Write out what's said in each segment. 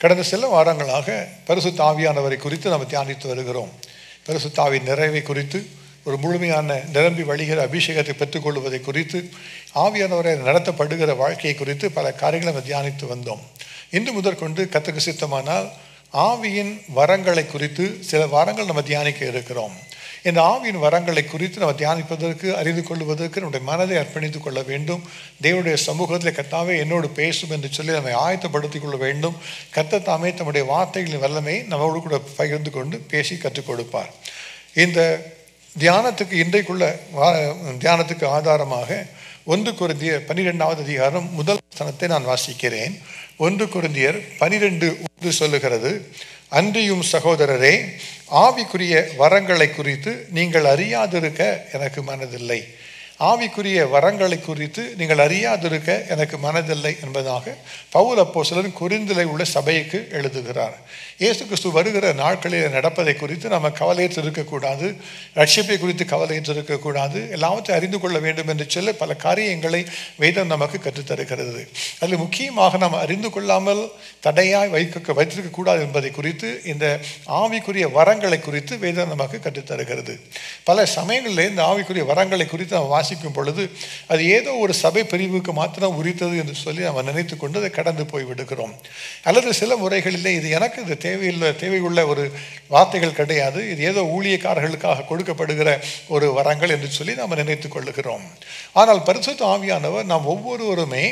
கடந்த சில வாரங்களாக பரிசுத்த ஆவியானவரை குறித்து நாம் தியானித்து வருகிறோம். பரிசுத்த ஆவியின் நிறைவை குறித்து, ஒரு முழுமையான நிரம்பி வழிகிற அபிஷேகத்தை பெற்றுக்கொள்வதை குறித்து, ஆவியானவரை நடத்தப்படுகிற வாழ்க்கையை குறித்து பல காரியங்களை நம்ம தியானித்து வந்தோம். இன்று முதற்கொண்டு கர்த்தருக்கு சித்தமானால் ஆவியின் வரங்களை குறித்து சில வாரங்கள் நம்ம தியானிக்க இருக்கிறோம். இந்த ஆவியின் வரங்களை குறித்து நம்ம தியானிப்பதற்கு, அறிந்து கொள்வதற்கு நம்முடைய மனதை அர்ப்பணித்துக் கொள்ள வேண்டும். தேவனுடைய சமூகத்தில் கர்த்தாவே என்னோடு பேசும் என்று சொல்லி நம்மை ஆயத்தப்படுத்திக் கொள்ள வேண்டும். கர்த்தர் தாமே தம்முடைய வார்த்தைகளின் வல்லமை நம்மோடு கூட பகிர்ந்து கொண்டு பேசி கற்றுக் கொடுப்பார். இந்த தியானத்துக்கு இன்றைக்குள்ள தியானத்துக்கு ஆதாரமாக 1 கொரிந்தியர் 12வது அதிகாரம் முதல் வசனத்தை நான் வாசிக்கிறேன். 1 கொரிந்தியர் 12:1 சொல்லுகிறது, அன்றியும் சகோதரரே, ஆவிக்குரிய வரங்களை குறித்து நீங்கள் அறியாதிருக்க எனக்கு மனதில்லை. ஆவிக்குரிய வரங்களை குறித்து நீங்கள் அறியாதிருக்க எனக்கு மனதில்லை என்பதாக பவுல் அப்போஸ்தலன் கொரிந்திலே உள்ள சபைக்கு எழுதுகிறார். இயேசு கிறிஸ்து வருகிற நாட்களில் நடப்பதை குறித்து நம்ம கவலையற்று இருக்கக்கூடாது, ரட்சிப்பை குறித்து கவலையற்று இருக்கக்கூடாது, எல்லாவற்றையும் அறிந்து கொள்ள வேண்டும் என்று சொல்ல பல காரியங்களை வேதம் நமக்கு கற்றுத்தருகிறது. அதில் முக்கியமாக நாம் அறிந்து கொள்ளாமல் தடையாய் வைத்திருக்கக்கூடாது என்பதை குறித்து, இந்த ஆவிக்குரிய வரங்களை குறித்து வேதம் நமக்கு கற்றுத்தருகிறது. பல சமயங்களில் இந்த ஆவிக்குரிய வரங்களை குறித்து நாம் வாசிக்கும் பொழுது அது ஏதோ ஒரு சபை பிரிவுக்கு மாத்திரம் உரித்தது என்று சொல்லி நம்ம நினைத்து கொண்டு அதை கடந்து போய் விடுகிறோம். அல்லது சில முறைகளிலே இது எனக்கு இது தேவையுள்ள ஒரு வார்த்தைகள் கிடையாது, இது ஏதோ ஊழியக்காரர்களுக்காக கொடுக்கப்படுகிற ஒரு வரங்கள் என்று சொல்லி நாம் நினைத்துக் கொள்ளுகிறோம். ஆனால் பரிசுத்த ஆவியானவர் நாம் ஒவ்வொருவருமே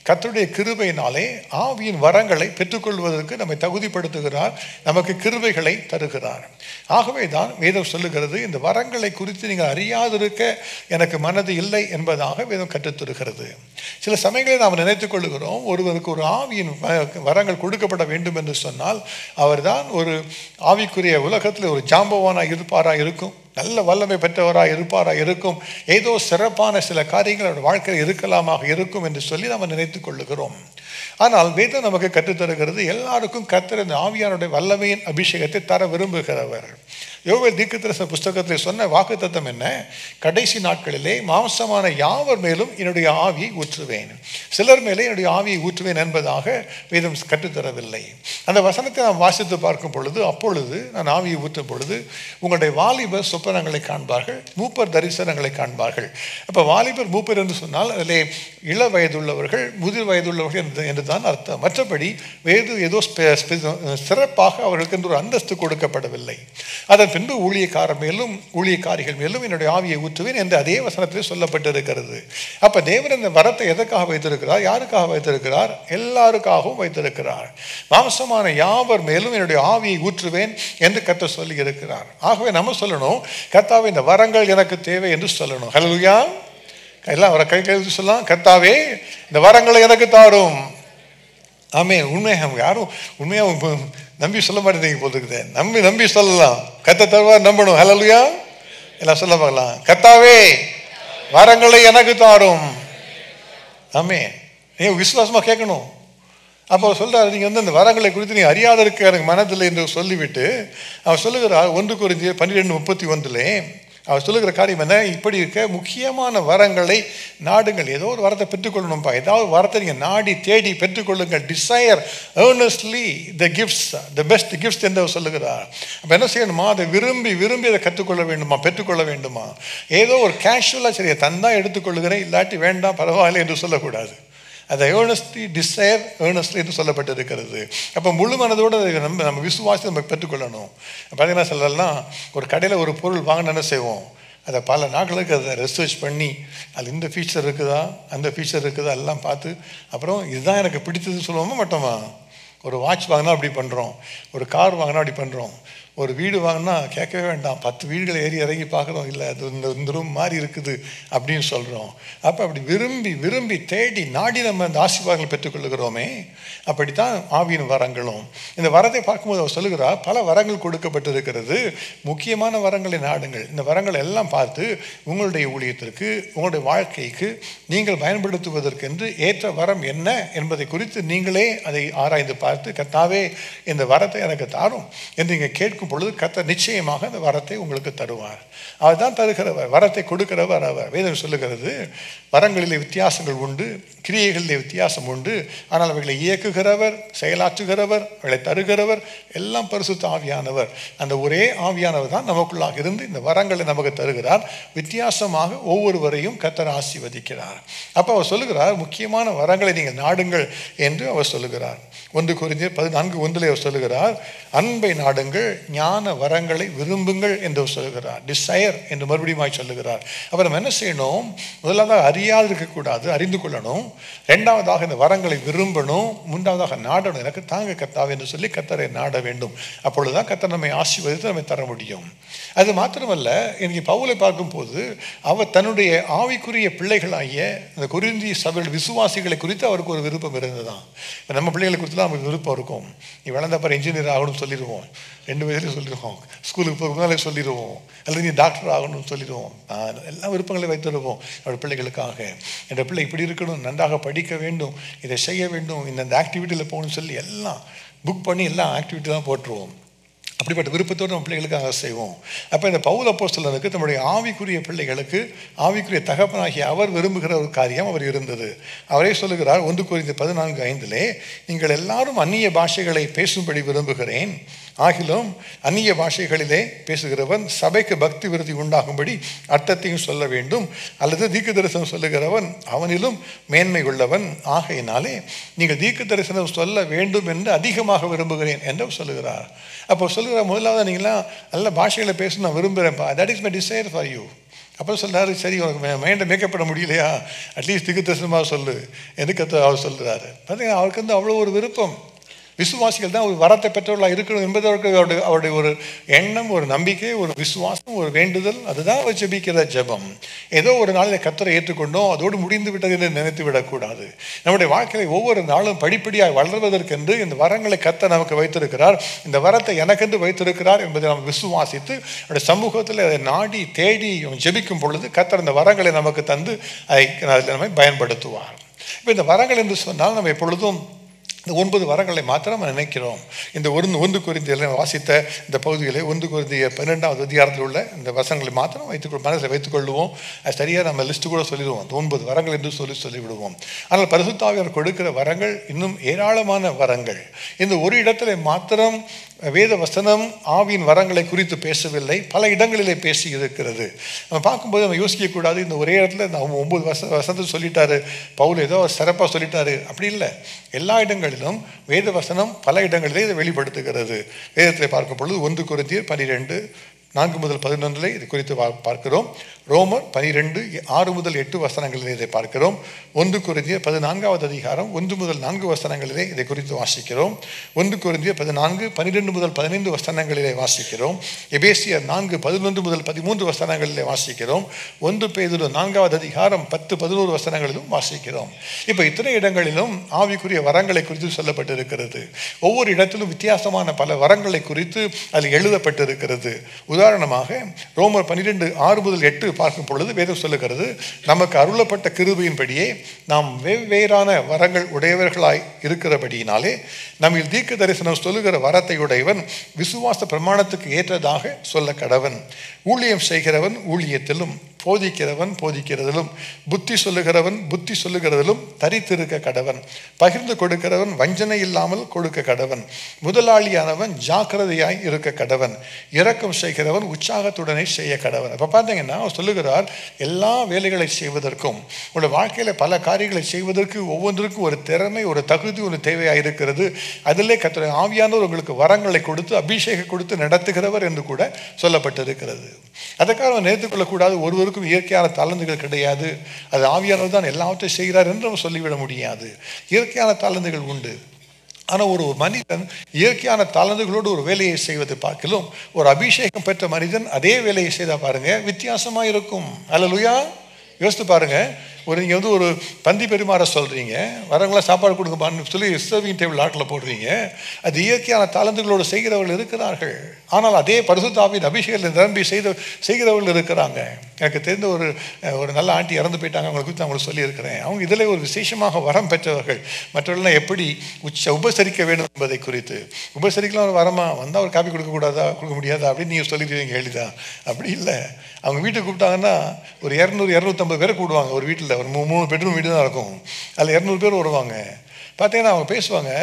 கர்த்தருடைய கிருபையினாலே ஆவியின் வரங்களை பெற்றுக்கொள்வதற்கு நம்மை தகுதிப்படுத்துகிறார், நமக்கு கிருபைகளை தருகிறார். ஆகவே தான் வேதம் சொல்லுகிறது, இந்த வரங்களை குறித்து நீங்கள் அறியாதிருக்க எனக்கு மனது இல்லை என்பதாக வேதம் கற்றுத்தருகிறது. சில சமயங்களில் நாம் நினைத்துக் கொள்ளுகிறோம், ஒருவருக்கு ஒரு ஆவியின் வரங்கள் கொடுக்கப்பட வேண்டும் என்று சொன்னால் அவர்தான் ஒரு ஆவிக்குரிய உலகத்தில் ஒரு ஜாம்பவானாக இருப்பாராக இருக்கும், நல்ல வல்லமை பெற்றவராக இருப்பாராக இருக்கும், ஏதோ சிறப்பான சில காரியங்கள் அவருடைய வாழ்க்கையில் இருக்கலாமாக இருக்கும் என்று சொல்லி நாம் நினைத்துக் கொள்ளுகிறோம். ஆனால் வேதம் நமக்கு கற்றுத்தருகிறது, எல்லாருக்கும் கர்த்தர் இந்த ஆவியானுடைய வல்லமையின் அபிஷேகத்தை தர விரும்புகிறவர். யோவேல் தீர்க்கதரிசன புஸ்தகத்தில் சொன்ன வாக்குத்தத்தம் என்ன? கடைசி நாட்களிலே மாம்சமான யாவர் மேலும் என்னுடைய ஆவியை ஊற்றுவேன், சிலர் மேலே என்னுடைய ஆவியை ஊற்றுவேன் என்பதாக வேதம் கற்றுத்தரவில்லை. அந்த வசனத்தை நாம் வாசித்து பார்க்கும் பொழுது, அப்பொழுது நான் ஆவியை ஊற்றும் பொழுது உங்களுடைய வாலிபர் சொப்பனங்களை காண்பார்கள், மூப்பர் தரிசனங்களை காண்பார்கள். அப்போ வாலிபர் மூப்பர் என்று சொன்னால் அதிலே இள வயதுள்ளவர்கள், முதிர் வயதுள்ளவர்கள் என்று தான் அர்த்தம். மற்றபடி வேறு ஏதோ சிறப்பாக அவர்களுக்கு என்று ஒரு அந்தஸ்து கொடுக்கப்படவில்லை. அதன் பின்பு ஊழியக்காரர் மேலும் ஊழியக்காரிகள் மேலும் என்னுடைய ஆவியை ஊற்றுவேன் என்று அதே வசனத்தில் சொல்லப்பட்டிருக்கிறது. அப்ப தேவன் இந்த வரத்தை எதற்காக வைத்திருக்கிறார்? யாருக்காக வைத்திருக்கிறார்? எல்லாருக்காகவும் வைத்திருக்கிறார். மாம்சமான யாவர் மேலும் என்னுடைய ஆவியை ஊற்றுவேன் என்று கர்த்தர் சொல்லி இருக்கிறார். ஆகவே நம்ம சொல்லணும், கர்த்தாவே இந்த வரங்கள் எனக்கு தேவை என்று சொல்லணும். ஹல்லேலூயா! எல்லாம் அவரை கை சொல்லலாம், கர்த்தாவே இந்த வரங்களை எனக்கு தாரும். ஆமே, உண்மையாக யாரும் உண்மையாக நம்பி சொல்ல மாட்டேங்க போட்டுக்குது. நம்பி சொல்லலாம், கர்த்தர் தருவார், நம்பணும். ஹல்லேலூயா! எல்லாம் சொல்ல பார்க்கலாம், கர்த்தாவே வரங்களை எனக்கு தாரும். ஆமே, நீங்க விசுவாசமா கேட்கணும். அப்போ சொல்றாரு, நீங்க இந்த வரங்களை குறித்து நீ அறியாத இருக்க எனக்கு மனதில்லை என்று சொல்லிவிட்டு அவர் சொல்லுகிறார் 1 கொரிந்தியர் 12:31 அவர் சொல்லுகிற காரியம் என்ன? இப்படி இருக்க முக்கியமான வரங்களை நாடுங்கள். ஏதோ ஒரு வரத்தை பெற்றுக்கொள்ளணும்ப்பா, ஏதாவது வரத்தை நீங்கள் நாடி தேடி பெற்றுக்கொள்ளுங்கள். Desire earnestly the gifts, the best gifts என்று சொல்லுகிறார். அப்போ என்ன செய்யணுமா? அதை விரும்பி அதை கற்றுக்கொள்ள வேண்டுமா, பெற்றுக்கொள்ள வேண்டுமா? ஏதோ ஒரு கேஷுவலாக சரி தந்தா எடுத்துக்கொள்ளுகிறேன், இல்லாட்டி வேண்டாம் பரவாயில்லை என்று சொல்லக்கூடாது. அதை ஏர்னஸ்ட்லி டிசைர் ஏர்னஸ்ட்லி என்று சொல்லப்பட்டிருக்கிறது. அப்போ முழு மனதோடு நம்ம விசுவாசத்தை நம்ம பெற்றுக்கொள்ளணும். பார்த்தீங்கன்னா சிலர்லாம் ஒரு கடையில் ஒரு பொருள் வாங்கினா என்ன செய்வோம்? அதை பல நாட்களுக்கு அதை ரிசர்ச் பண்ணி அது இந்த ஃபீச்சர் இருக்குதா, அந்த ஃபீச்சர் இருக்குதா எல்லாம் பார்த்து அப்புறம் இதுதான் எனக்கு பிடித்ததுன்னு சொல்லுவோமா மாட்டோமா? ஒரு வாட்ச் வாங்கினா அப்படி பண்ணுறோம், ஒரு கார் வாங்கினா அப்படி பண்ணுறோம், ஒரு வீடு வாங்கினா கேட்கவே வேண்டாம் 10 வீடுகளை ஏறி இறங்கி பார்க்குறோம், இல்லை அது இந்த ரூம் மாதிரி இருக்குது அப்படின்னு சொல்கிறோம். அப்போ அப்படி விரும்பி தேடி நாடி நம்ம அந்த ஆசீர்வாதங்களை பெற்றுக்கொள்ளுகிறோமே. அப்படித்தான் ஆவியின் வரங்களும். இந்த வரத்தை பார்க்கும்போது அவர் சொல்லுகிறார், பல வரங்கள் கொடுக்கப்பட்டிருக்கிறது, முக்கியமான வரங்களை நாடுங்கள். இந்த வரங்களை எல்லாம் பார்த்து உங்களுடைய ஊழியத்திற்கு, உங்களுடைய வாழ்க்கைக்கு நீங்கள் பயன்படுத்துவதற்கென்று ஏற்ற வரம் என்ன என்பதை குறித்து நீங்களே அதை ஆராய்ந்து பார்த்து, கர்த்தாவே இந்த வரத்தை எனக்கு தாரும் என்று நீங்கள் கேட்கும் இருக்கும் பொழுது கர்த்தர் நிச்சயமாக அந்த வரத்தை உங்களுக்கு தருவார். அவர் தான் தருகிறவர், வரத்தை கொடுக்கிறவர் அவர். வேதம் சொல்லுகிறது, வரங்களிலே வித்தியாசங்கள் உண்டு, கிரியைகளிலே வித்தியாசம் உண்டு, ஆனால் அவைகளை இயக்குகிறவர், செயலாற்றுகிறவர், அவைகளை தருகிறவர் எல்லாம் பரிசுத்த ஆவியானவர். அந்த ஒரே ஆவியானவர் தான் நமக்குள்ளாக இருந்து இந்த வரங்களை நமக்கு தருகிறார். வித்தியாசமாக ஒவ்வொருவரையும் கர்த்தர் ஆசீர்வதிக்கிறார். அப்போ அவர் சொல்லுகிறார், முக்கியமான வரங்களை நீங்கள் நாடுங்கள் என்று அவர் சொல்லுகிறார். 1 கொரிந்தியர் 14:1 அவர் சொல்லுகிறார், அன்பை நாடுங்கள், ஞான வரங்களை விரும்புங்கள் என்று சொல்லுகிறார். டிசையர் என்று மறுபடியும் சொல்லுகிறார். அப்புறம் நம்ம என்ன செய்யணும்? முதலாவதாக அறியாது இருக்கக்கூடாது, அறிந்து கொள்ளணும். 2வதாக இந்த வரங்களை விரும்பணும். 3வதாக நாடணும். எனக்கு தாங்க கர்த்தாவே என்று சொல்லி கர்த்தரை நாட வேண்டும். அப்பொழுதுதான் கர்த்தர் நம்மை ஆசீர்வதித்து நம்மை தர முடியும். அது மாத்திரமல்ல, இன்னைக்கு பவுலை பார்க்கும்போது அவர் தன்னுடைய ஆவிக்குரிய பிள்ளைகளாகிய இந்த கொரிந்திய சபையில் விசுவாசிகளை குறித்து அவருக்கு ஒரு விருப்பம் இருந்ததுதான். இப்போ நம்ம பிள்ளைகளை குறித்து நமக்கு விருப்பம் இருக்கும். நீ வளர்ந்தப்பறம் இன்ஜினியர் ஆகணும்னு சொல்லிடுவோம், 2 வயதில் சொல்லிடுவோம், ஸ்கூலுக்கு போக முன்னாலே சொல்லிடுவோம், அல்லது நீ டாக்டர் ஆகணும்னு சொல்லிடுவோம். எல்லா விருப்பங்களையும் வைத்திருப்போம் அவருடைய பிள்ளைகளுக்காக. என் பிள்ளை இப்படி இருக்கணும், நன்றாக படிக்க வேண்டும், இதை செய்ய வேண்டும், இந்த ஆக்டிவிட்டியில் போகணும்னு சொல்லி எல்லாம் புக் பண்ணி எல்லா ஆக்டிவிட்டி தான் போட்டுருவோம். அப்படிப்பட்ட விருப்பத்தோடு நம்ம பிள்ளைகளுக்காக செய்வோம். அப்போ இந்த பவுல் அப்போஸ்தலனுக்கு தம்முடைய ஆவிக்குரிய பிள்ளைகளுக்கு ஆவிக்குரிய தகப்பனாகிய அவர் விரும்புகிற ஒரு காரியம் அவர் இருந்தது. அவரே சொல்லுகிறார் 1 கொரிந்தியர் 14:5 நீங்கள் எல்லாரும் அந்நிய பாஷைகளை பேசும்படி விரும்புகிறேன், ஆகிலும் அந்நிய பாஷைகளிலே பேசுகிறவன் சபைக்கு பக்தி விருத்தி உண்டாகும்படி அர்த்தத்தையும் சொல்ல வேண்டும், அல்லது தீர்க்க தரிசனம் சொல்லுகிறவன் அவனிலும் மேன்மை உள்ளவன், ஆகையினாலே நீங்கள் தீர்க்க தரிசனம் சொல்ல வேண்டும் என்று அதிகமாக விரும்புகிறேன் என்று சொல்லுகிறார். அப்போ சொல்லுகிற முதலாவது நீங்களாம் நல்ல பாஷைகளை பேச நான் விரும்புகிறேன்ப்பா, that is my desire for you. அப்போ சொல்கிறாரு, சரி உனக்கு மைண்டை மேக்கப் பண்ண முடியலையா, அட்லீஸ்ட் தீர்க்க தரிசனமாக சொல்லு எனக்கு அவர் சொல்கிறாரு. பார்த்தீங்கன்னா அவருக்கு வந்து அவ்வளோ ஒரு விருப்பம். விசுவாசிகள் தான் ஒரு வரத்தை பெற்றவர்களாக இருக்கணும் என்பது அவருடைய ஒரு எண்ணம், ஒரு நம்பிக்கை, ஒரு விசுவாசம், ஒரு வேண்டுதல். அதுதான் அவர் ஜெபிக்கிற ஜெபம். ஏதோ ஒரு நாளில் கர்த்தரை ஏற்றுக்கொண்டோம் அதோடு முடிந்து விட்டது என்று நினைத்து விடக்கூடாது. நம்முடைய வாழ்க்கையை ஒவ்வொரு நாளும் படிப்படியாக வளர்வதற்கென்று இந்த வரங்களை கர்த்தர் நமக்கு வைத்திருக்கிறார். இந்த வரத்தை எனக்கென்று வைத்திருக்கிறார் என்பதை நாம் விசுவாசித்து அவருடைய சமூகத்தில் அதை நாடி தேடி ஜெபிக்கும் பொழுது கர்த்தர் இந்த வரங்களை நமக்கு தந்து அதை நம்மை பயன்படுத்துவார். இப்போ இந்த வரங்கள் என்று சொன்னால் நம்ம எப்பொழுதும் இந்த 9 வரங்களை மாத்திரம் நம்ம நினைக்கிறோம். இந்த 1 கொரிந்தியர் வாசித்த இந்த பகுதிகளை 1 கொரிந்தியர் 12வது அதிகாரத்தில் உள்ள இந்த வசனங்களை மாத்திரம் மனசில் வைத்துக்கொள்வோம். அது சரியாக நம்ம லிஸ்ட்டு கூட சொல்லிடுவோம், அந்த 9 வரங்கள் என்று சொல்லிவிடுவோம். ஆனால் பரிசுத்த ஆவியானவர் கொடுக்கிற வரங்கள் இன்னும் ஏராளமான வரங்கள். இந்த ஒரு இடத்துல மாத்திரம் வேத வசனம் ஆவியின் வரங்களை குறித்து பேசவில்லை, பல இடங்களிலே பேசி இருக்கிறது. நம்ம பார்க்கும்போது நம்ம யோசிக்கக்கூடாது, இந்த ஒரே இடத்துல நம்ம 9 வசனத்தை சொல்லிட்டாரு பவுல், ஏதோ சிறப்பாக சொல்லிட்டாரு, அப்படி இல்லை. எல்லா இடங்களிலும் வேத வசனம் பல இடங்களிலே இதை வெளிப்படுத்துகிறது. வேதத்தில் பார்க்கும் பொழுது 1 கொரிந்தியர் 12:4-11 இது குறித்து பார்க்கிறோம். ரோமர் 12:6-8 வசனங்களிலே இதை பார்க்கிறோம். 1 கொரிந்தியர் 14வது அதிகாரம் 1-4 வசனங்களிலே இதை குறித்து வாசிக்கிறோம். 1 கொரிந்தியர் 14:12-15 வசனங்களிலே வாசிக்கிறோம். எபேசியர் 4:11-13 வசனங்களிலே வாசிக்கிறோம். 1 பேதுரு 4வது அதிகாரம் 10-11 வசனங்களிலும் வாசிக்கிறோம். இப்போ இத்தனை இடங்களிலும் ஆவிக்குரிய வரங்களை குறித்து சொல்லப்பட்டிருக்கிறது. ஒவ்வொரு இடத்திலும் வித்தியாசமான பல வரங்களை குறித்து அதில் எழுதப்பட்டிருக்கிறது. உதாரணமாக ரோமர் 12:6-8 பார்க்கும் பொழுது வேதம் சொல்லுகிறது, நமக்கு அருளப்பட்ட கிருபையின்படியே நாம் வெவ்வேறான வரங்கள் உடையவர்களாய் இருக்கிறபடியினாலே நம்மில் தீர்க்க தரிசனம் சொல்லுகிற வரத்தை உடையவன் விசுவாச பிரமாணத்துக்கு ஏற்றதாக சொல்ல கடவன். ஊழியம் செய்கிறவன் ஊழியத்திலும், போதிக்கிறவன் போதிக்கிறதிலும், புத்தி சொல்லுகிறவன் புத்தி சொல்லுகிறதிலும் தரித்திருக்க கடவன். பகிர்ந்து கொடுக்கிறவன் வஞ்சனை இல்லாமல் கொடுக்க கடவன். முதலாளியானவன் ஜாக்கிரதையாய் இருக்க கடவன். இரக்கம் செய்கிறவன் உற்சாகத்துடனே செய்ய கடவன். இப்போ பார்த்தீங்கன்னா சொல்லுகிறார், எல்லா வேலைகளை செய்வதற்கும் உங்களோட வாழ்க்கையில் பல காரியங்களை செய்வதற்கு ஒவ்வொன்றுக்கும் ஒரு திறமை, ஒரு தகுதி, ஒரு தேவையாக இருக்கிறது. அதிலே கர்த்தருடைய ஆவியானவர் உங்களுக்கு வரங்களை கொடுத்து அபிஷேகம் கொடுத்து நடத்துகிறவர் என்று கூட சொல்லப்பட்டிருக்கிறது. அதற்காக நினைத்துக் கொள்ளக்கூடாது ஒருவருக்கும் இயற்கையான தாளந்துகள் கிடையாது, அது ஆவியானவர் தான் எல்லாவற்றையும் செய்கிறார் என்று நம்ம சொல்லிவிட முடியாது. இயற்கையான தாளந்துகள் உண்டு. ஆனால் ஒரு மனிதன் இயற்கையான தாளந்துகளோடு ஒரு வேலையை செய்வதை பார்க்கலாம், ஒரு அபிஷேகம் பெற்ற மனிதன் அதே வேலையை செய்தால் பாருங்க வித்தியாசமாக இருக்கும். அல்லேலூயா. யோசித்து பாருங்க, நீங்கள் வந்து ஒரு பந்தி பெருமாற சொல்கிறீங்க, வரவங்களாம் சாப்பாடு கொடுங்கப்பான்னு சொல்லி சர்விங் டேபிள் ஆட்டில் போடுறீங்க. அது இயற்கையான தாளந்துகளோடு செய்கிறவர்கள் இருக்கிறார்கள். ஆனால் அதே பரிசுத்த ஆவியின் அபிஷேகத்தில் நிரம்பி செய்கிறவர்கள் இருக்கிறாங்க. எனக்கு தெரிந்த ஒரு நல்ல ஆண்டி இறந்து போயிட்டாங்க, அவங்களை குறித்து அவங்களுக்கு சொல்லியிருக்கிறேன். அவங்க இதில் ஒரு விசேஷமாக வரம் பெற்றவர்கள். மற்றவர்கள்லாம் எப்படி உபசரிக்க வேண்டும் என்பதை குறித்து. உபசரிக்கலாம் ஒரு வரமா வந்தால் ஒரு காப்பி கொடுக்கக்கூடாதா, கொடுக்க முடியாதா அப்படின்னு நீங்கள் சொல்லிடுவீங்க எளிதா. அப்படி இல்லை. அவங்க வீட்டுக்கு கூப்பிட்டாங்கன்னா ஒரு 200-250 பேரை கூடுவாங்க. ஒரு வீட்டில் ஒரு 3 பெட்ரூம் வீடு தான் இருக்கும். அதில் 200 பேர் வருவாங்க. பார்த்தீங்கன்னா அவங்க பேசுவாங்க.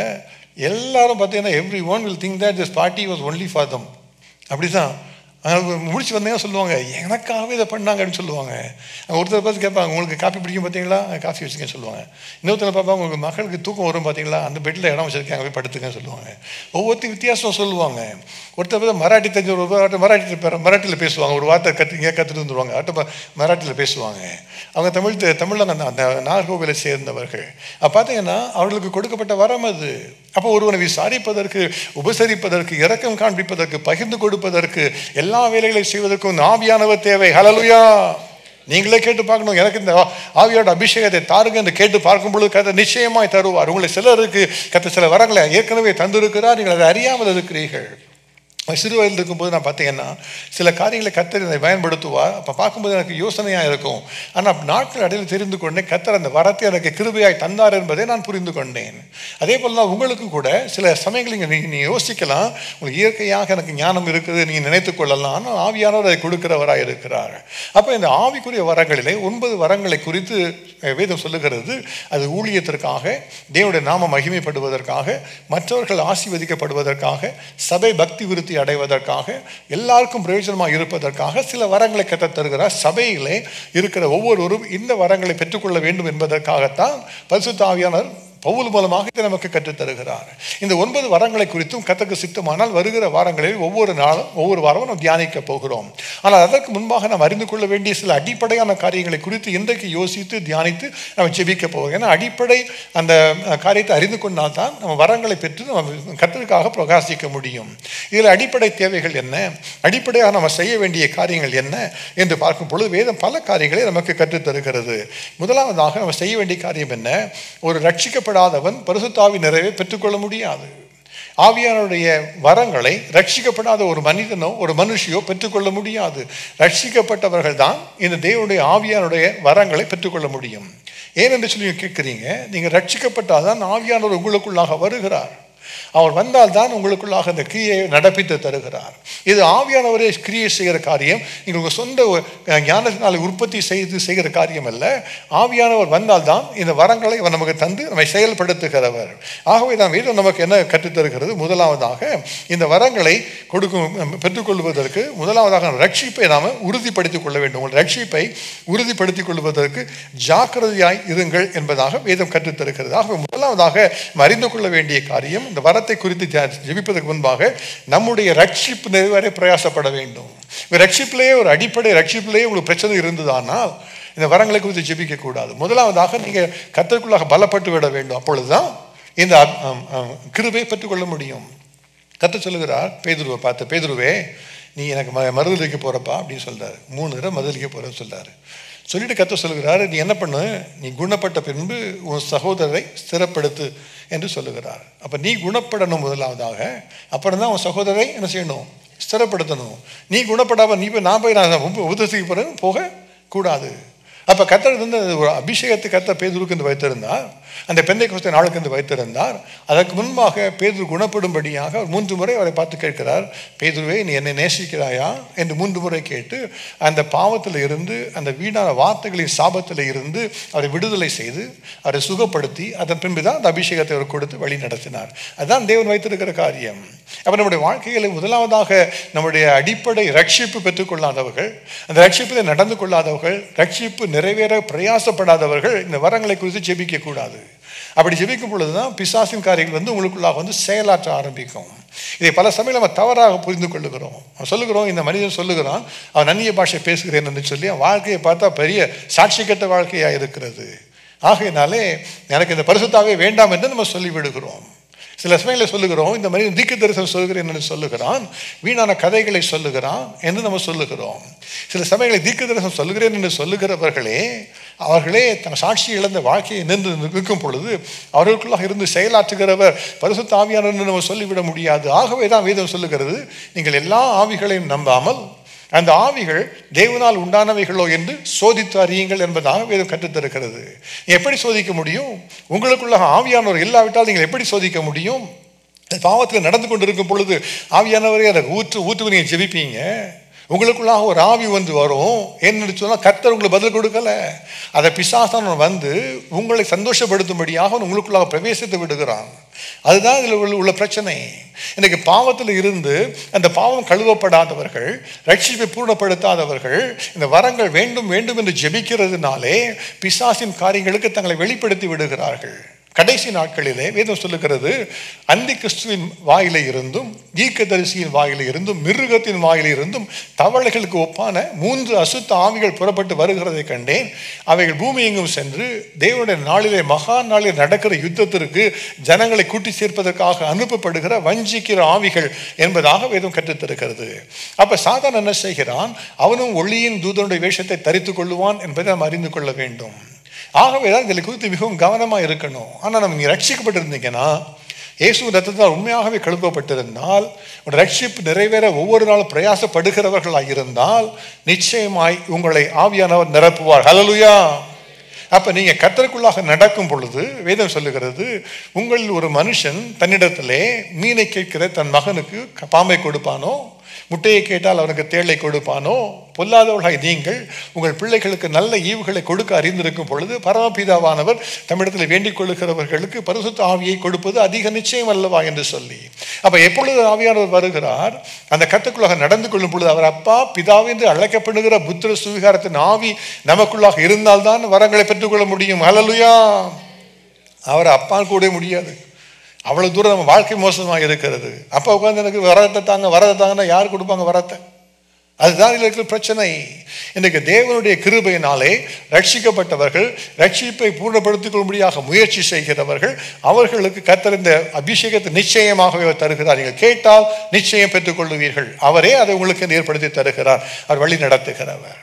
எல்லாரும் பார்த்தீங்கன்னா every one will think that this party was only for them. அப்படி தான் அவங்க முடிச்சு வந்தீங்கன்னா சொல்லுவாங்க, எனக்காகவே இதை பண்ணாங்க அப்படின்னு சொல்லுவாங்க. ஒருத்தர் பார்த்து கேட்பாங்க, உங்களுக்கு காஃபி பிடிக்கும் பார்த்தீங்களா, காஃபி வச்சுக்கன்னு சொல்லுவாங்க. இன்னொருத்தர் பார்ப்பாங்க, உங்களுக்கு மகளுக்கு தூக்கம் வரும் பார்த்தீங்களா, அந்த பெட்டில் இடம் வச்சுருக்கேன், அங்கே போய் படுத்துக்கன்னு சொல்லுவாங்க. ஒவ்வொருத்தரும் வித்தியாசம் சொல்லுவாங்க. ஒருத்தர் பார்த்து மராட்டி தெரிஞ்ச ஒரு மராட்டியில் பேசுவாங்க. ஒரு வார்த்தை கற்றுட்டு வந்துடுவாங்க. அடுத்த மராட்டியில் பேசுவாங்க. அவங்க தமிழில் அந்த நாகர்கோவிலை சேர்ந்தவர்கள். அப்போ பார்த்தீங்கன்னா அவர்களுக்கு கொடுக்கப்பட்ட வரம் அது. அப்போ ஒருவனை விசாரிப்பதற்கு, உபசரிப்பதற்கு, இரக்கம் காண்பிப்பதற்கு, பகிர்ந்து கொடுப்பதற்கு, எல்லா வேலைகளையும் செய்வதற்கும் ஆவியானவர் தேவை. ஹல்லேலூயா. நீங்களே கேட்டு பார்க்கணும், எனக்கு இந்த ஆவியோட அபிஷேகத்தை தாருங்க என்று கேட்டு பார்க்கும் பொழுது கர்த்தர் நிச்சயமாய் தருவார். உங்களை சிலருக்கு கர்த்தர் சில வரங்களை ஏற்கனவே தந்திருக்கிறார், நீங்கள் அதை அறியாமல் இருக்கிறீர்கள். சிறு வயதில் இருக்கும்போது நான் பார்த்தீங்கன்னா சில காரியங்களை கர்த்தர் என்னை பயன்படுத்துவார். அப்போ பார்க்கும்போது எனக்கு யோசனையாக இருக்கும். ஆனால் நாட்கள் அடையில் தெரிந்து கொண்டேன், கர்த்தர் அந்த வரத்தை எனக்கு கிருபையாய் தந்தார் என்பதை நான் புரிந்து கொண்டேன். அதே போல் தான் உங்களுக்கு கூட சில சமயங்களில் நீங்கள் யோசிக்கலாம், உங்களுக்கு இயற்கையாக எனக்கு ஞானம் இருக்குது நீங்கள் நினைத்து கொள்ளலாம். ஆனால் ஆவியானவர் அதை கொடுக்கிறவராக இருக்கிறார். அப்போ இந்த ஆவிக்குரிய வரங்களிலே 9 வரங்களை குறித்து வேதம் சொல்லுகிறது. அது ஊழியத்திற்காக, தேவனுடைய நாம மகிமைப்படுவதற்காக, மற்றவர்கள் ஆசீர்வதிக்கப்படுவதற்காக, சபை பக்தி விருத்தி அடைவதற்காக, எல்லாருக்கும் பிரயோஜனமாக இருப்பதற்காக சில வரங்களை கர்த்தர் தருகிறார். சபையிலே இருக்கிற ஒவ்வொருவரும் இந்த வரங்களை பெற்றுக்கொள்ள வேண்டும் என்பதற்காகத்தான் பரிசுத்த ஆவியானவர் பவுல் மூலமாக இதை நமக்கு கற்றுத் தருகிறார். இந்த 9 வரங்களை குறித்தும் கர்த்தருக்கு சித்தமானால் வருகிற வாரங்களில் ஒவ்வொரு நாளும் ஒவ்வொரு வாரமும் நாம் தியானிக்க போகிறோம். ஆனால் அதற்கு முன்பாக நாம் அறிந்து கொள்ள வேண்டிய சில அடிப்படையான காரியங்களை குறித்து இன்றைக்கு யோசித்து தியானித்து நம்ம ஜெபிக்க போகிறோம். ஏன்னா அடிப்படை அந்த காரியத்தை அறிந்து கொண்டால்தான் நம்ம வரங்களை பெற்று நம்ம கர்த்தருக்காக பிரகாசிக்க முடியும். இதில் அடிப்படை தேவைகள் என்ன, அடிப்படையாக நம்ம செய்ய வேண்டிய காரியங்கள் என்ன என்று பார்க்கும் பொழுது வேதம் பல காரியங்களை நமக்கு கற்றுத் தருகிறது. முதலாவதாக நம்ம செய்ய வேண்டிய காரியம் என்ன? ஒரு ரட்சிக்கப்படாதவன் பரிசுத்த ஆவியின் நிறைவை பெற்றுக்கொள்ள முடியாது. ஆவியானுடைய வரங்களை ரட்சிக்கப்படாத ஒரு மனிதனோ ஒரு மனுஷியோ பெற்றுக்கொள்ள முடியாது. ரட்சிக்கப்பட்டவர்கள் தான் இந்த தேவனுடைய ஆவியானுடைய வரங்களை பெற்றுக்கொள்ள முடியும். ஏனென்று சொல்லி கேட்குறீங்க, நீங்கள் ரட்சிக்கப்பட்டால்தான் ஆவியானவர் உங்களுக்குள்ளாக வருகிறார். அவர் வந்தால் தான் உங்களுக்குள்ளாக அந்த கிரியை நடப்பித்து தருகிறார். இது ஆவியானவரே கிரியை செய்கிற காரியம். நீங்கள் உங்கள் சொந்த ஞானத்தினால உற்பத்தி செய்கிற காரியம் அல்ல. ஆவியானவர் வந்தால் தான் இந்த வரங்களை அவர் நமக்கு தந்து நம்மை செயல்படுத்துகிறவர். ஆகவே தான் வேதம் நமக்கு என்ன கற்றுத்தருகிறது? முதலாவதாக இந்த வரங்களை பெற்றுக்கொள்வதற்கு முதலாவதாக ரட்சிப்பை நாம் உறுதிப்படுத்திக் கொள்ள வேண்டும். உங்கள் ரட்சிப்பை உறுதிப்படுத்திக் கொள்வதற்கு ஜாக்கிரதையாய் இருங்கள் என்பதாக வேதம் கற்றுத்தருகிறது. ஆகவே முதலாவதாக அறிந்து கொள்ள வேண்டிய காரியம், இந்த வரத்தை குறித்து ஜெபிப்பதற்கு முன்பாக நம்முடைய ரட்சிப்பு நிறைவேற பிரயாசப்பட வேண்டும். ரட்சிப்பிலேயே ஒரு அடிப்படை ரட்சிப்பிலேயே உங்களுக்கு பிரச்சனை இருந்ததானால் இந்த வரங்களை குறித்து ஜெபிக்க கூடாது. முதலாவதாக நீங்கள் கர்த்தருக்குள்ளாக பலப்பட்டு விட வேண்டும். அப்பொழுதுதான் இந்த கிருபையை பெற்றுக்கொள்ள முடியும். கர்த்தர் சொல்லுகிறார் பேதுருவை பார்த்து, பேதுருவே நீ எனக்கு மறுதலிக்க போறப்பா அப்படின்னு சொல்றாரு. 3 தடவை மறுதலிக்க போறேன்னு சொல்றாரு. சொல்லிட்டு கர்த்தர் சொல்லுகிறாரு, நீ என்ன பண்ணு, நீ குணப்பட்ட பின்பு உன் சகோதரரை ஸ்திரப்படுத்து என்று சொல்லுகிறார். அப்போ நீ குணப்படணும் முதலாவதாக, அப்புறம் தான் உன் சகோதரரை என்ன செய்யணும்? ஸ்திரப்படுத்தணும். நீ குணப்படாமல் நான் போய் உபதேசிக்க போகிறேன் போக கூடாது. அப்போ கர்த்தர் வந்து ஒரு அபிஷேகத்தை கர்த்தர் பேதுருக்கு என்று வைத்திருந்தார். அந்த பெந்தைக்கோஸ்தே நாளுக்கு என்று வைத்திருந்தார். அதற்கு முன்பாக பேதுரு குணப்படும்படியாக 3 முறை அவரை பார்த்து கேட்கிறார், பேதுருவே நீ என்னை நேசிக்கிறாயா என்று 3 முறை கேட்டு அந்த பாவத்தில் இருந்து, அந்த வீணான வார்த்தைகளின் சாபத்தில் இருந்து அவரை விடுதலை செய்து அவரை சுகப்படுத்தி அதன் பின்பு தான் அந்த அபிஷேகத்தை அவர் கொடுத்து வழி நடத்தினார். அதுதான் தேவன் வைத்திருக்கிற காரியம். அப்போ நம்முடைய வாழ்க்கையில் முதலாவதாக நம்முடைய அடிப்படை ரட்சிப்பு பெற்றுக்கொள்ளாதவர்கள், அந்த ரட்சிப்பில் நடந்து கொள்ளாதவர்கள், ரட்சிப்பு நிறைவேற பிரயாசப்படாதவர்கள் இந்த வரங்களை குறித்து ஜெபிக்க கூடாது. அப்படி ஜெபிக்கும் பொழுதுதான் பிசாசின் காரியங்கள் வந்து உங்களுக்குள்ளாக வந்து செயலாற்ற ஆரம்பிக்கும். இதை பல சமயம் நம்ம தவறாக புரிந்து கொள்ளுகிறோம். சொல்லுகிறோம், இந்த மனிதன் சொல்லுகிறான் அவன் அந்நிய பாஷை பேசுகிறேன் என்று சொல்லி வாழ்க்கையை பார்த்தா பெரிய சாட்சி கெட்ட வாழ்க்கையாக இருக்கிறது. ஆகையினாலே எனக்கு இந்த பரிசுத்தாவே வேண்டாம் என்று நம்ம சொல்லிவிடுகிறோம். சில சமயங்களில் சொல்லுகிறோம், இந்த மனிதன் தீர்க்க தரிசனம் சொல்லுகிறேன் என்று சொல்லுகிறான், வீணான கதைகளை சொல்லுகிறான் என்று நம்ம சொல்லுகிறோம். சில சமயங்களில் தீர்க்க தரிசனம் சொல்லுகிறேன் என்று அவர்களே தன் சாட்சி இழந்த வாழ்க்கையை நின்று நிற்கும் பொழுது அவர்களுக்குள்ளாக இருந்து செயலாற்றுகிறவர் பரிசுத்த ஆவியானவர் என்று நம்ம சொல்லிவிட முடியாது. ஆகவே தான் வேதம் சொல்லுகிறது, நீங்கள் எல்லா ஆவிகளையும் நம்பாமல் அந்த ஆவிகள் தேவனால் உண்டானவைகளோ என்று சோதித்து அறியுங்கள் என்பதாக வேதம் கற்றுத்தருகிறது. எப்படி சோதிக்க முடியும்? உங்களுக்குள்ளாக ஆவியானவர் இல்லாவிட்டால் நீங்கள் எப்படி சோதிக்க முடியும்? பாவத்தில் நடந்து கொண்டிருக்கும் பொழுது ஆவியானவரே எனக்கு ஊற்று நீங்கள் ஜெபிப்பீங்க. உங்களுக்குள்ளாக ஒரு ஆவி வந்து வரும். என்ன சொன்னால் கர்த்தர் உங்களுக்கு பதில் கொடுக்கல, அதை பிசாசான வந்து உங்களை சந்தோஷப்படுத்தும்படியாக உங்களுக்குள்ளாக பிரவேசித்து விடுகிறான். அதுதான் இதில் உள்ள பிரச்சனை. இன்னைக்கு பாவத்தில் இருந்து அந்த பாவம் கழுவப்படாதவர்கள், ரட்சிப்பை பூர்ணப்படுத்தாதவர்கள் இந்த வரங்கள் வேண்டும் வேண்டும் என்று ஜெபிக்கிறதுனாலே பிசாசின் காரியங்களுக்கு தங்களை வெளிப்படுத்தி விடுகிறார்கள். கடைசி நாட்களிலே வேதம் சொல்லுகிறது, அந்தி கிறிஸ்துவின் வாயில இருந்தும், தீர்க்கதரிசியின் வாயில இருந்தும், மிருகத்தின் வாயில இருந்தும் தவளைகளுக்கு ஒப்பான 3 அசுத்த ஆவிகள் புறப்பட்டு வருகிறதை கண்டேன். அவைகள் பூமி எங்கும் சென்று தேவனுடைய நாளிலே மகா நாளில் நடக்கிற யுத்தத்திற்கு ஜனங்களை கூட்டி சேர்ப்பதற்காக அனுப்பப்படுகிற வஞ்சிக்கிற ஆவிகள் என்பதாக வேதம் கற்றுத்தருகிறது. அப்ப சாத்தான் என்ன செய்கிறான்? அவனும் ஒளியின் தூதனுடைய வேஷத்தை தரித்து கொள்ளுவான் என்பதை நாம் அறிந்து கொள்ள வேண்டும். ஆகவேதான் இதில் குறித்து மிகவும் கவனமாக இருக்கணும். ஆனால் நம்ம நீங்கள் ரட்சிக்கப்பட்டிருந்தீங்கன்னா, இயேசு ரத்தத்தால் உண்மையாகவே கழுவப்பட்டிருந்தால், ரட்சிப்பு நிறைவேற ஒவ்வொரு நாளும் பிரயாசப்படுகிறவர்களாக இருந்தால் நிச்சயமாய் உங்களை ஆவியானவர் நிரப்புவார். ஹல்லேலூயா. அப்போ நீங்கள் கர்த்தருக்குள்ளாக நடக்கும் பொழுது வேதம் சொல்லுகிறது, உங்களில் ஒரு மனுஷன் தன்னிடத்திலே மீனை கேட்கிற தன் மகனுக்கு பாம்பை கொடுப்பானோ, முட்டையை கேட்டால் அவனுக்கு தேளை கொடுப்பானோ? பொல்லாதவர்களாய் நீங்கள் உங்கள் பிள்ளைகளுக்கு நல்ல ஈவுகளை கொடுக்க அறிந்திருக்கும் பொழுது பரமபிதாவானவர் தம்மிடத்தில் வேண்டிக் கொள்ளுகிறவர்களுக்கு பரிசுத்த ஆவியை கொடுப்பது அதிக நிச்சயம் அல்லவா என்று சொல்லி, அப்ப எப்பொழுது ஆவியானவர் வருகிறார், அந்த கர்த்தருக்குள்ளாக நடந்து கொள்ளும் பொழுது அவர் அப்பா பிதாவே என்று அழைக்கப்படுகிற புத்திர சுவிகாரத்தின் ஆவி நமக்குள்ளாக இருந்தால்தான் வரங்களை பெற்றுக்கொள்ள முடியும். ஹல்லேலூயா. அவரை அப்பான்னு கூட முடியாது. அவ்வளவு தூரம் நம்ம வாழ்க்கை மோசமாக இருக்கிறது. அப்பா உட்காந்து எனக்கு வரத்தை தாங்கன்னா யார் கொடுப்பாங்க வரத்தை? அதுதான் இதில் இருக்கிற பிரச்சனை. இன்றைக்கு தேவனுடைய கிருபையினாலே ரட்சிக்கப்பட்டவர்கள், ரட்சிப்பை பூர்ணப்படுத்திக் கொள்ளும்படியாக முயற்சி செய்கிறவர்கள், அவர்களுக்கு கர்த்தர் இந்த அபிஷேகத்தை நிச்சயமாகவே தருகிறார். நீங்கள் கேட்டால் நிச்சயம் பெற்றுக்கொள்ளுவீர்கள். அவரே அதை உங்களுக்கு ஏற்படுத்தி தருகிறார். அவர் வழி நடத்துகிறவர்.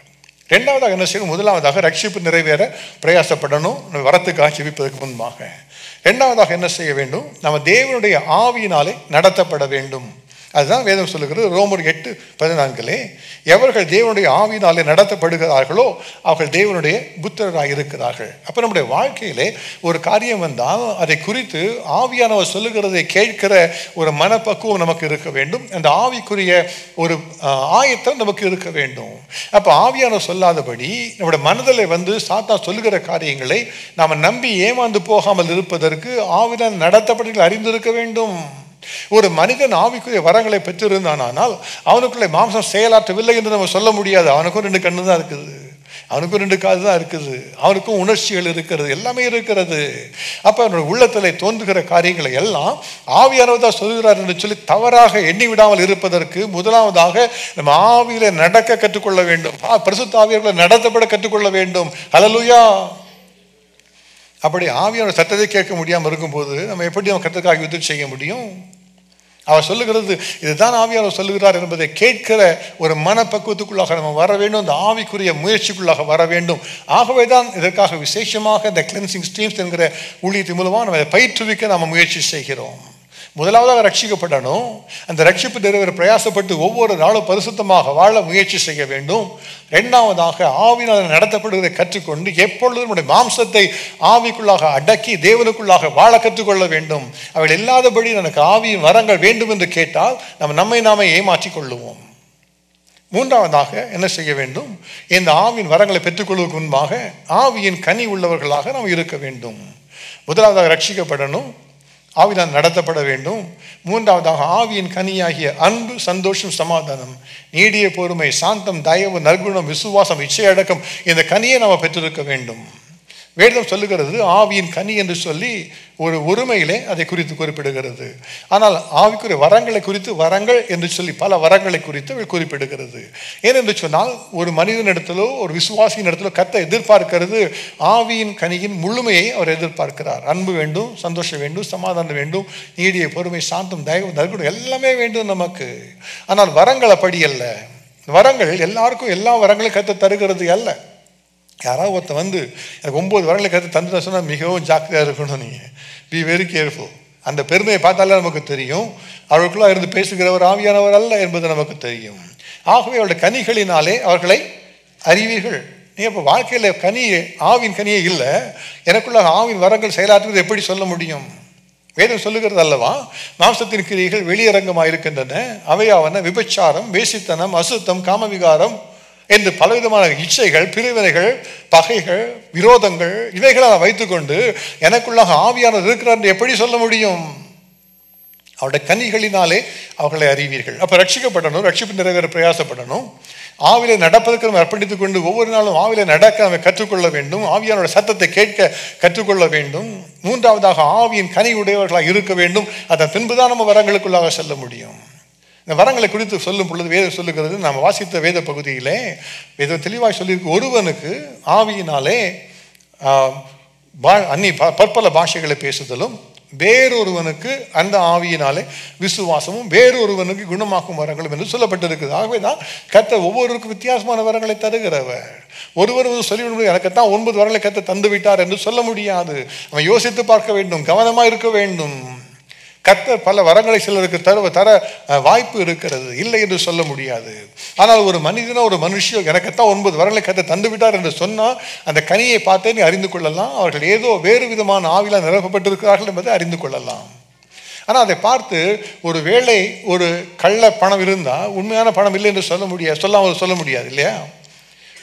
ரெண்டாவதாக என்ன செய்யணும்? முதலாவதாக ரட்சிப்பு நிறைவேற பிரயாசப்படணும், வரத்துக்காக ஜெபிப்பதற்கு முன்பாக. ரெண்டாவதாக என்ன செய்ய வேண்டும்? நம்ம தேவனுடைய ஆவியினாலே நடத்தப்பட வேண்டும். அதுதான் வேதம் சொல்லுகிறது. ரோமர் 8:14 எவர்கள் தேவனுடைய ஆவியினாலே நடத்தப்படுகிறார்களோ அவர்கள் தேவனுடைய புத்திரராக இருக்கிறார்கள். அப்போ நம்முடைய வாழ்க்கையிலே ஒரு காரியம் வந்தால் அதை குறித்து ஆவியானவர் சொல்லுகிறதை கேட்கிற ஒரு மனப்பக்குவம் நமக்கு இருக்க வேண்டும். அந்த ஆவிக்குரிய ஒரு ஆயத்தம் நமக்கு இருக்க வேண்டும். அப்போ ஆவியானவர் சொல்லாதபடி நம்முடைய மனதில் வந்து சாத்தான் சொல்லுகிற காரியங்களை நாம் நம்பி ஏமாந்து போகாமல் இருப்பதற்கு ஆவியானவர் நடத்தப்பட்டு அறிந்திருக்க வேண்டும். ஒரு மனிதன் ஆவிக்குரிய வரங்களை பெற்றிருந்தானால் அவனுக்குள்ளே மாம்சம் செயலாற்றவில்லை என்று நம்ம சொல்ல முடியாது. அவனுக்கும் 2 கண்ணு தான் இருக்குது, அவனுக்கும் 2 காது தான் இருக்குது, அவனுக்கும் உணர்ச்சிகள் இருக்கிறது, எல்லாமே இருக்கிறது. அப்போ அவனுடைய உள்ளத்தில் தோன்றுகிற காரியங்களை எல்லாம் ஆவியானவர் தான் சொல்கிறார் என்று சொல்லி தவறாக எண்ணி விடாமல் இருப்பதற்கு முதலாவதாக நம்ம ஆவியில நடக்க கற்றுக்கொள்ள வேண்டும். பரிசுத்த ஆவியர்களை நடத்தப்பட கற்றுக்கொள்ள வேண்டும். ஹல்லேலூயா. அப்படி ஆவியானவர் சத்தத்தை கேட்க முடியாமல் இருக்கும்போது நம்ம எப்படி நம்ம கர்த்தருக்காக யுத்தம் செய்ய முடியும்? அவர் சொல்லுகிறது இதுதான் ஆவியானவர் சொல்லுகிறார் என்பதை கேட்கிற ஒரு மனப்பக்குவத்துக்குள்ளாக நம்ம வர வேண்டும். அந்த ஆவிக்குரிய முயற்சிக்குள்ளாக வர வேண்டும். ஆகவே தான் இதற்காக விசேஷமாக இந்த கிளென்சிங் ஸ்ட்ரீம்ஸ் என்கிற ஊழியத்தின் மூலமாக நம்ம அதை பயிற்றுவிக்க நம்ம முயற்சி செய்கிறோம். முதலாவதாக ரட்சிக்கப்படணும். அந்த ரட்சிப்பு நிறைவேற பிரயாசப்பட்டு ஒவ்வொரு நாளும் பரிசுத்தமாக வாழ முயற்சி செய்ய வேண்டும். இரண்டாவதாக ஆவியினால் நடத்தப்படுவதை கற்றுக்கொண்டு எப்பொழுதும் நம்முடைய மாம்சத்தை ஆவிக்குள்ளாக அடக்கி தேவனுக்குள்ளாக வாழ கற்றுக்கொள்ள வேண்டும். அவள் இல்லாதபடி எனக்கு ஆவியின் வரங்கள் வேண்டும் என்று கேட்டால் நம்மை நாமே ஏமாற்றிக் கொள்ளுவோம். மூன்றாவதாக என்ன செய்ய வேண்டும்? இந்த ஆவியின் வரங்களை பெற்றுக்கொள்வதற்கு முன்பாக ஆவியின் கனி உள்ளவர்களாக நாம் இருக்க வேண்டும். முதலாவதாக ரட்சிக்கப்படணும், ஆவியால் நடத்தப்பட வேண்டும். மூன்றாவதாக ஆவியின் கனியாகிய அன்பு, சந்தோஷம், சமாதானம், நீடிய பொறுமை, சாந்தம், தயவு, நற்குணம், விசுவாசம், இச்சை அடக்கம், இந்த கனியை நாம் பெற்றிருக்க வேண்டும். வேதம் சொல்லுகிறது ஆவியின் கனி என்று சொல்லி ஒரு ஒருமையிலே அதை குறித்து குறிப்பிடுகிறது. ஆனால் ஆவிக்குரிய வரங்களை குறித்து வரங்கள் என்று சொல்லி பல வரங்களை குறித்து குறிப்பிடுகிறது. ஏனென்று சொன்னால் ஒரு மனிதனிடத்திலோ ஒரு விசுவாசியின் இடத்திலோ கர்த்தர் எதிர்பார்க்கிறது ஆவியின் கனியின் முழுமையை அவர் எதிர்பார்க்கிறார். அன்பு வேண்டும், சந்தோஷம் வேண்டும், சமாதானம் வேண்டும், நீடிய பொறுமை, சாந்தம், தயவு, நற்குணம் எல்லாமே வேண்டும் நமக்கு. ஆனால் வரங்கள் அப்படி அல்ல. வரங்கள் எல்லாருக்கும் எல்லா வரங்களையும் கர்த்தர் தருகிறது அல்ல. யாராவது ஒருத்தர் வந்து எனக்கு 9 வரங்களை கற்று தந்துட்டு சொன்னால் மிகவும் ஜாக்கிரதையாக இருக்கணும். நீங்கள் பி வெரி கேர்ஃபுல். அந்த பெருமையை பார்த்தாலே நமக்கு தெரியும் அவர்களுக்குள்ளே இருந்து பேசுகிறவர் ஆவியானவர் அல்ல என்பது நமக்கு தெரியும். ஆகவே அவருடைய கனிகளினாலே அவர்களை அறிவீர்கள். நீ இப்போ வாழ்க்கையில் ஆவின் கனியே இல்லை, எனக்குள்ள ஆவின் வரங்கள் செயலாற்றுவது எப்படி சொல்ல முடியும்? வேதம் சொல்லுகிறது அல்லவா, மாம்சத்தின் கிரியைகள் வெளியரங்கமாக இருக்கின்றன. அவையாவன விபச்சாரம், வேசித்தனம், அசுத்தம், காமவிகாரம் என்று பலவிதமான இச்சைகள், பிரிவினைகள், பகைகள், விரோதங்கள் இவைகளை வைத்துக்கொண்டு எனக்குள்ளாக ஆவியானவர் இருக்கிறார் என்று எப்படி சொல்ல முடியும்? அவருடைய கனிகளினாலே அவர்களை அறிவீர்கள். அப்போ ரட்சிக்கப்படணும், ரட்சிப்பு நிறைவேற பிரயாசப்படணும். ஆவிலே நடப்பதற்கு நம்ம அர்ப்பணித்துக் கொண்டு ஒவ்வொரு நாளும் ஆவிலே நடக்க நம்ம கற்றுக்கொள்ள வேண்டும். ஆவியானோட சத்தத்தை கேட்க கற்றுக்கொள்ள வேண்டும். மூன்றாவதாக ஆவியின் கனி உடையவர்களாக இருக்க வேண்டும். அதன் பின்புதான் நம்ம வரங்களுக்குள்ளாக செல்ல முடியும். இந்த வரங்களை குறித்து சொல்லும் பொழுது வேதம் சொல்லுகிறது, நாம் வாசித்த வேத பகுதியிலே வேதம் தெளிவாக சொல்லியிருக்கு, ஒருவனுக்கு ஆவியினாலே பற்பல பாஷைகளை பேசுதலும், வேறொருவனுக்கு அந்த ஆவியினாலே விசுவாசமும், வேறொருவனுக்கு குணமாக்கும் வரங்களும் என்று சொல்லப்பட்டிருக்குது. ஆகவே தான் கர்த்தர் ஒவ்வொருவருக்கும் வித்தியாசமான வரங்களை தருகிறவர். ஒருவர் சொல்லிவிட எனக்குத்தான் 9 வரங்களை கர்த்தர் தந்து விட்டார் என்று சொல்ல முடியாது. அவன் யோசித்து பார்க்க வேண்டும், கவனமாக இருக்க வேண்டும். கர்த்தர் பல வரங்களை சிலருக்கு தர வாய்ப்பு இருக்கிறது, இல்லை என்று சொல்ல முடியாது. ஆனால் ஒரு மனிதனோ ஒரு மனுஷியோ எனக்குத்தான் 9 வரங்களை கர்த்தர் தந்துவிட்டார் என்று சொன்னால் அந்த கனியை பார்த்தே நீ அறிந்து கொள்ளலாம். அவர்கள் ஏதோ வேறு விதமான ஆவில நிரப்பப்பட்டிருக்கிறார்கள் என்பதை அறிந்து கொள்ளலாம். ஆனால் அதை பார்த்து ஒரு வேளை ஒரு கள்ள பணம் இருந்தால் உண்மையான பணம் இல்லை என்று சொல்ல முடியாது இல்லையா?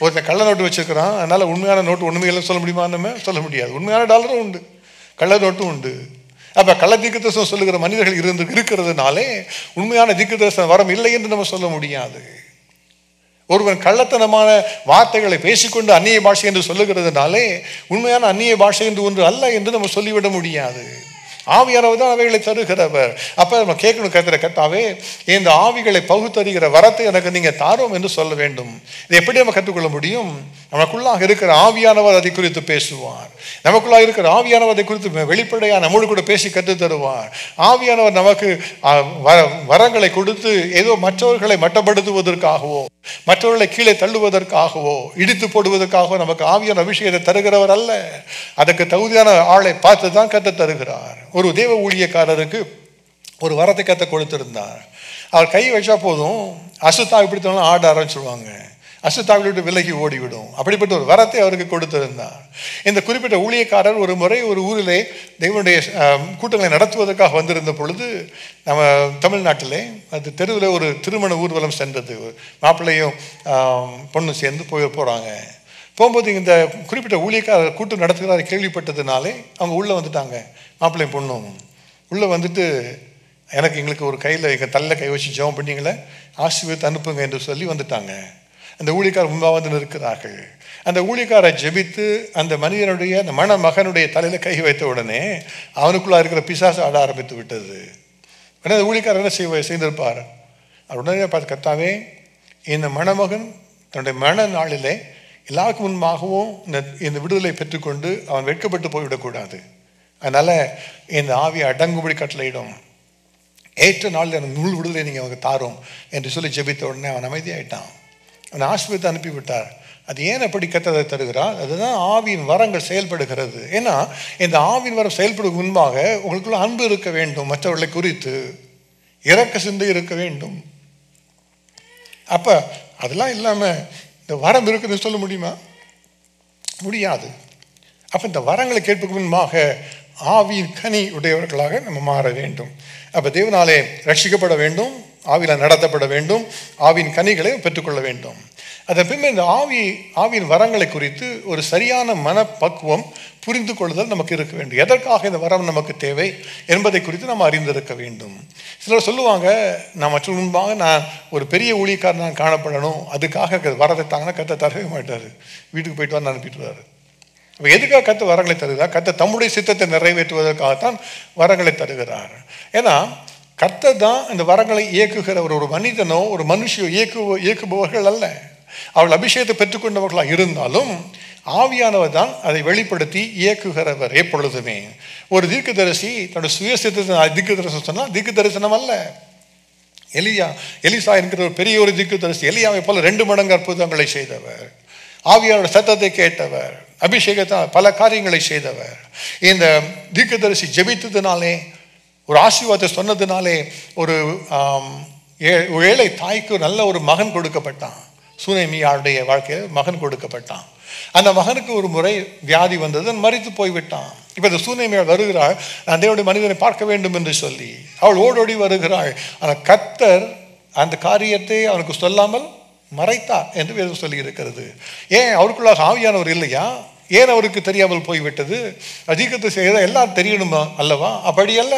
ஒருத்தன் கள்ள நோட்டு வச்சிருக்கிறான், அதனால உண்மையான நோட்டு ஒன்றுமே இல்லைன்னு சொல்ல முடியுமா? சொல்ல முடியாது. உண்மையான டாலரும் உண்டு, கள்ள நோட்டும் உண்டு. அப்போ கள்ள தீர்க்கதரிசனம் சொல்லுகிற மனிதர்கள் இருக்கிறதுனாலே உண்மையான தீர்க்கதரிசன வரம் இல்லை என்று நம்ம சொல்ல முடியாது. ஒருவன் கள்ளத்தனமான வார்த்தைகளை பேசிக்கொண்டு அந்நிய பாஷை என்று சொல்லுகிறதுனாலே உண்மையான அந்நிய பாஷை என்று ஒன்று அல்ல என்று நம்ம சொல்லிவிட முடியாது. ஆவியானவர் தான் அவைகளை தருகிறவர். அப்போ நம்ம கேட்கணும், கர்த்தாவே இந்த ஆவிகளை பகுத்தறிகிற வரத்தை எனக்கு நீங்கள் தாரோம் என்று சொல்ல வேண்டும். இதை எப்படி நம்ம கற்றுக்கொள்ள முடியும்? நமக்குள்ளாக இருக்கிற ஆவியானவர் அதை குறித்து பேசுவார். நமக்குள்ளாக இருக்கிற ஆவியானவர் அதை குறித்து வெளிப்படையாக நம்மோடு கூட பேசி கற்றுத் தருவார். ஆவியானவர் நமக்கு வரங்களை கொடுத்து ஏதோ மற்றவர்களை மட்டப்படுத்துவதற்காகவோ மற்றவர்களை கீழே தள்ளுவதற்காகவோ இடித்து போடுவதற்காகவோ நமக்கு ஆவியான அபிஷேகத்தை தருகிறவர் அல்ல. அதுக்கு தகுதியான ஆளை பார்த்து தான் கற்றுத் தருகிறார். ஒரு தேவ ஊழியக்காரருக்கு ஒரு வரத்தை கத்த கொடுத்திருந்தார். அவர் கை வச்சா போதும் அசுத்தாவி பிடித்தவங்க ஆட ஆரம்பிச்சிடுவாங்க, அசுத்தாவில விட்டு விலகி ஓடிவிடும். அப்படிப்பட்ட ஒரு வரத்தை அவருக்கு கொடுத்திருந்தார். இந்த குறிப்பிட்ட ஊழியக்காரர் ஒரு முறை ஒரு ஊரிலே தேவனுடைய கூட்டங்களை நடத்துவதற்காக வந்திருந்த பொழுது நம்ம தமிழ்நாட்டிலே அது தெருவில் ஒரு திருமண ஊர்வலம் சென்றது. மாப்பிள்ளையும் பொண்ணும் சேர்ந்து போகிறாங்க. போகும்போது இந்த குறிப்பிட்ட ஊழியக்காரர் கூட்டம் நடத்துகிறார் கேள்விப்பட்டதுனாலே அவங்க உள்ளே வந்துட்டாங்க. மாப்பிள்ளையும் பொண்ணும் உள்ளே வந்துட்டு எங்களுக்கு ஒரு கையில் எங்கள் தலையில் கை வச்சு ஜெபம் பண்ணிங்களே ஆசீர்வாதத்தை அனுப்புங்க என்று சொல்லி வந்துட்டாங்க. அந்த ஊழியக்காரர் முன்பாக வந்து நிற்கிறார்கள். அந்த ஊழியக்காரை ஜெபித்து அந்த மனிதனுடைய அந்த மணமகனுடைய தலையில் கை வைத்த உடனே அவனுக்குள்ளே இருக்கிற பிசாசு ஆட ஆரம்பித்து விட்டது. உடனே அந்த ஊழியக்காரர் என்ன செய்திருப்பார்? உடனே பார்த்து, கர்த்தாவே இந்த மணமகன் தன்னுடைய மன நாளிலே எல்லாருக்கும் முன்பாகவும் இந்த விடுதலை பெற்றுக்கொண்டு அவன் வெட்கப்பட்டு போய்விடக்கூடாது. அதனால் இந்த ஆவியை அடங்கும்படி கட்டளையிடும், ஏற்ற நாளில் எனக்கு முழு விடுதலை நீங்கள் அவங்க தாரும் என்று சொல்லி ஜெபித்த உடனே அவன் அமைதியாயிட்டான். அவன் ஆசீர்வாதத்தை அனுப்பிவிட்டார். அது ஏன் அப்படி கர்த்தர் தருகிறார்? அதுதான் ஆவியின் வரங்கள் செயல்படுகிறது. ஏன்னா இந்த ஆவியின் வரம் செயல்படும் முன்பாக உங்களுக்குள்ள அன்பு இருக்க வேண்டும், மற்றவர்களை குறித்து இரக்க சிந்தை இருக்க வேண்டும். அப்போ அதெல்லாம் இல்லாமல் இந்த வரம் இருக்குதுன்னு சொல்ல முடியுமா? முடியாது. அப்போ இந்த வரங்களை கேட்பதற்கு முன்பாக ஆவியின் கனி உடையவர்களாக நம்ம மாற வேண்டும். அப்போ தேவனாலே ரட்சிக்கப்பட வேண்டும், ஆவியில் நடத்தப்பட வேண்டும், ஆவியின் கனிகளை பெற்றுக்கொள்ள வேண்டும். அதன் பின்பு இந்த ஆவியின் வரங்களை குறித்து ஒரு சரியான மனப்பக்குவம் புரிந்து கொள்ளுதல் நமக்கு இருக்க வேண்டும். எதற்காக இந்த வரம் நமக்கு தேவை என்பதை குறித்து நம்ம அறிந்திருக்க வேண்டும். சிலர் சொல்லுவாங்க, நான் மற்ற முன்பாக நான் ஒரு பெரிய ஊழியக்காரன் நான் காணப்படணும், அதுக்காக வரதை தாங்கன்னா கர்த்தர் தரவே மாட்டார், வீட்டுக்கு போயிட்டு வந்து அனுப்பிட்டுருவார். எதுக்காக கர்த்தர் வரங்களை தருகிறார்? கர்த்தர் தம்முடைய சித்தத்தை நிறைவேற்றுவதற்காகத்தான் வரங்களை தருகிறார். ஏன்னா கர்த்தர் தான் இந்த வரங்களை இயக்குகிறவர். ஒரு மனிதனோ ஒரு மனுஷியோ இயக்குபவர்கள் அல்ல. அவள் அபிஷேகத்தை பெற்றுக்கொண்டவர்களாக இருந்தாலும் ஆவியானவர் தான் அதை வெளிப்படுத்தி இயக்குகிறவர் எப்பொழுதுமே. ஒரு தீர்க்கதரிசி தன்னுடைய சுயசித்தத்தை தீர்க்க தரிசனம் சொன்னால் தீர்க்க தரிசனம் அல்ல. எலிசா என்கிற ஒரு பெரிய ஒரு தீர்க்கதரிசி, எலியாவை போல 2 மடங்கு அற்புதங்களை செய்தவர், ஆவியானோட சத்தத்தை கேட்டவர், அபிஷேகத்தால் பல காரியங்களை செய்தவர். இந்த தீர்க்கதரிசி ஜெபித்ததினாலே, ஒரு ஆசீர்வாதத்தை சொன்னதினாலே ஒரு ஏழை தாய்க்கு நல்ல ஒரு மகன் கொடுக்கப்பட்டான். சூனேமியாருடைய வாழ்க்கையில் மகன் கொடுக்கப்பட்டான். அந்த மகனுக்கு ஒரு முறை வியாதி வந்தது, மரித்து போய்விட்டான். இப்போ இந்த சூனேமியார் வருகிறாள், நான் தேவனுடைய மனிதனை பார்க்க வேண்டும் என்று சொல்லி அவள் ஓடோடி வருகிறாள். ஆனால் கர்த்தர் அந்த காரியத்தை அவனுக்கு சொல்லாமல் மறைத்தார் என்று வேதம் சொல்லி இருக்கிறது. ஏன்? அவருக்குள்ளாக ஆவியானவர் இல்லையா? ஏன் அவருக்கு தெரியாமல் போய்விட்டது? அதிகத்தை செய்ய எல்லாம் தெரியணுமா அல்லவா? அப்படி அல்ல.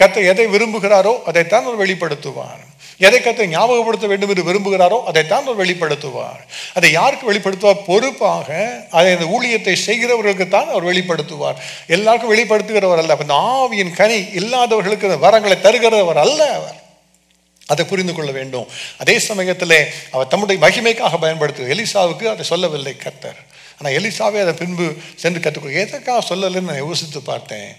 கர்த்தர் எதை விரும்புகிறாரோ அதைத்தான் அவர் வெளிப்படுத்துவார். எதை கர்த்தர் ஞாபகப்படுத்த வேண்டும் என்று விரும்புகிறாரோ அதைத்தான் அவர் வெளிப்படுத்துவார். அதை யாருக்கு வெளிப்படுத்துவார்? பொறுப்பாக அதை அந்த ஊழியத்தை செய்கிறவர்களுக்கு தான் அவர் வெளிப்படுத்துவார். எல்லாருக்கும் வெளிப்படுத்துகிறவர் அல்ல. அந்த ஆவியின் கனி இல்லாதவர்களுக்கு வரங்களை தருகிறவர் அல்ல அவர். அதை புரிந்து கொள்ள வேண்டும். அதே சமயத்தில் அவர் தம்முடைய மகிமைக்காக பயன்படுத்துகிறார். எலிசாவுக்கு அதை சொல்லவில்லை கர்த்தர். ஆனால் எலிசாவே அதை பின்பு சென்று கற்றுக்கொள்ள எதற்காக சொல்லலைன்னு நான் யோசித்து பார்த்தேன்.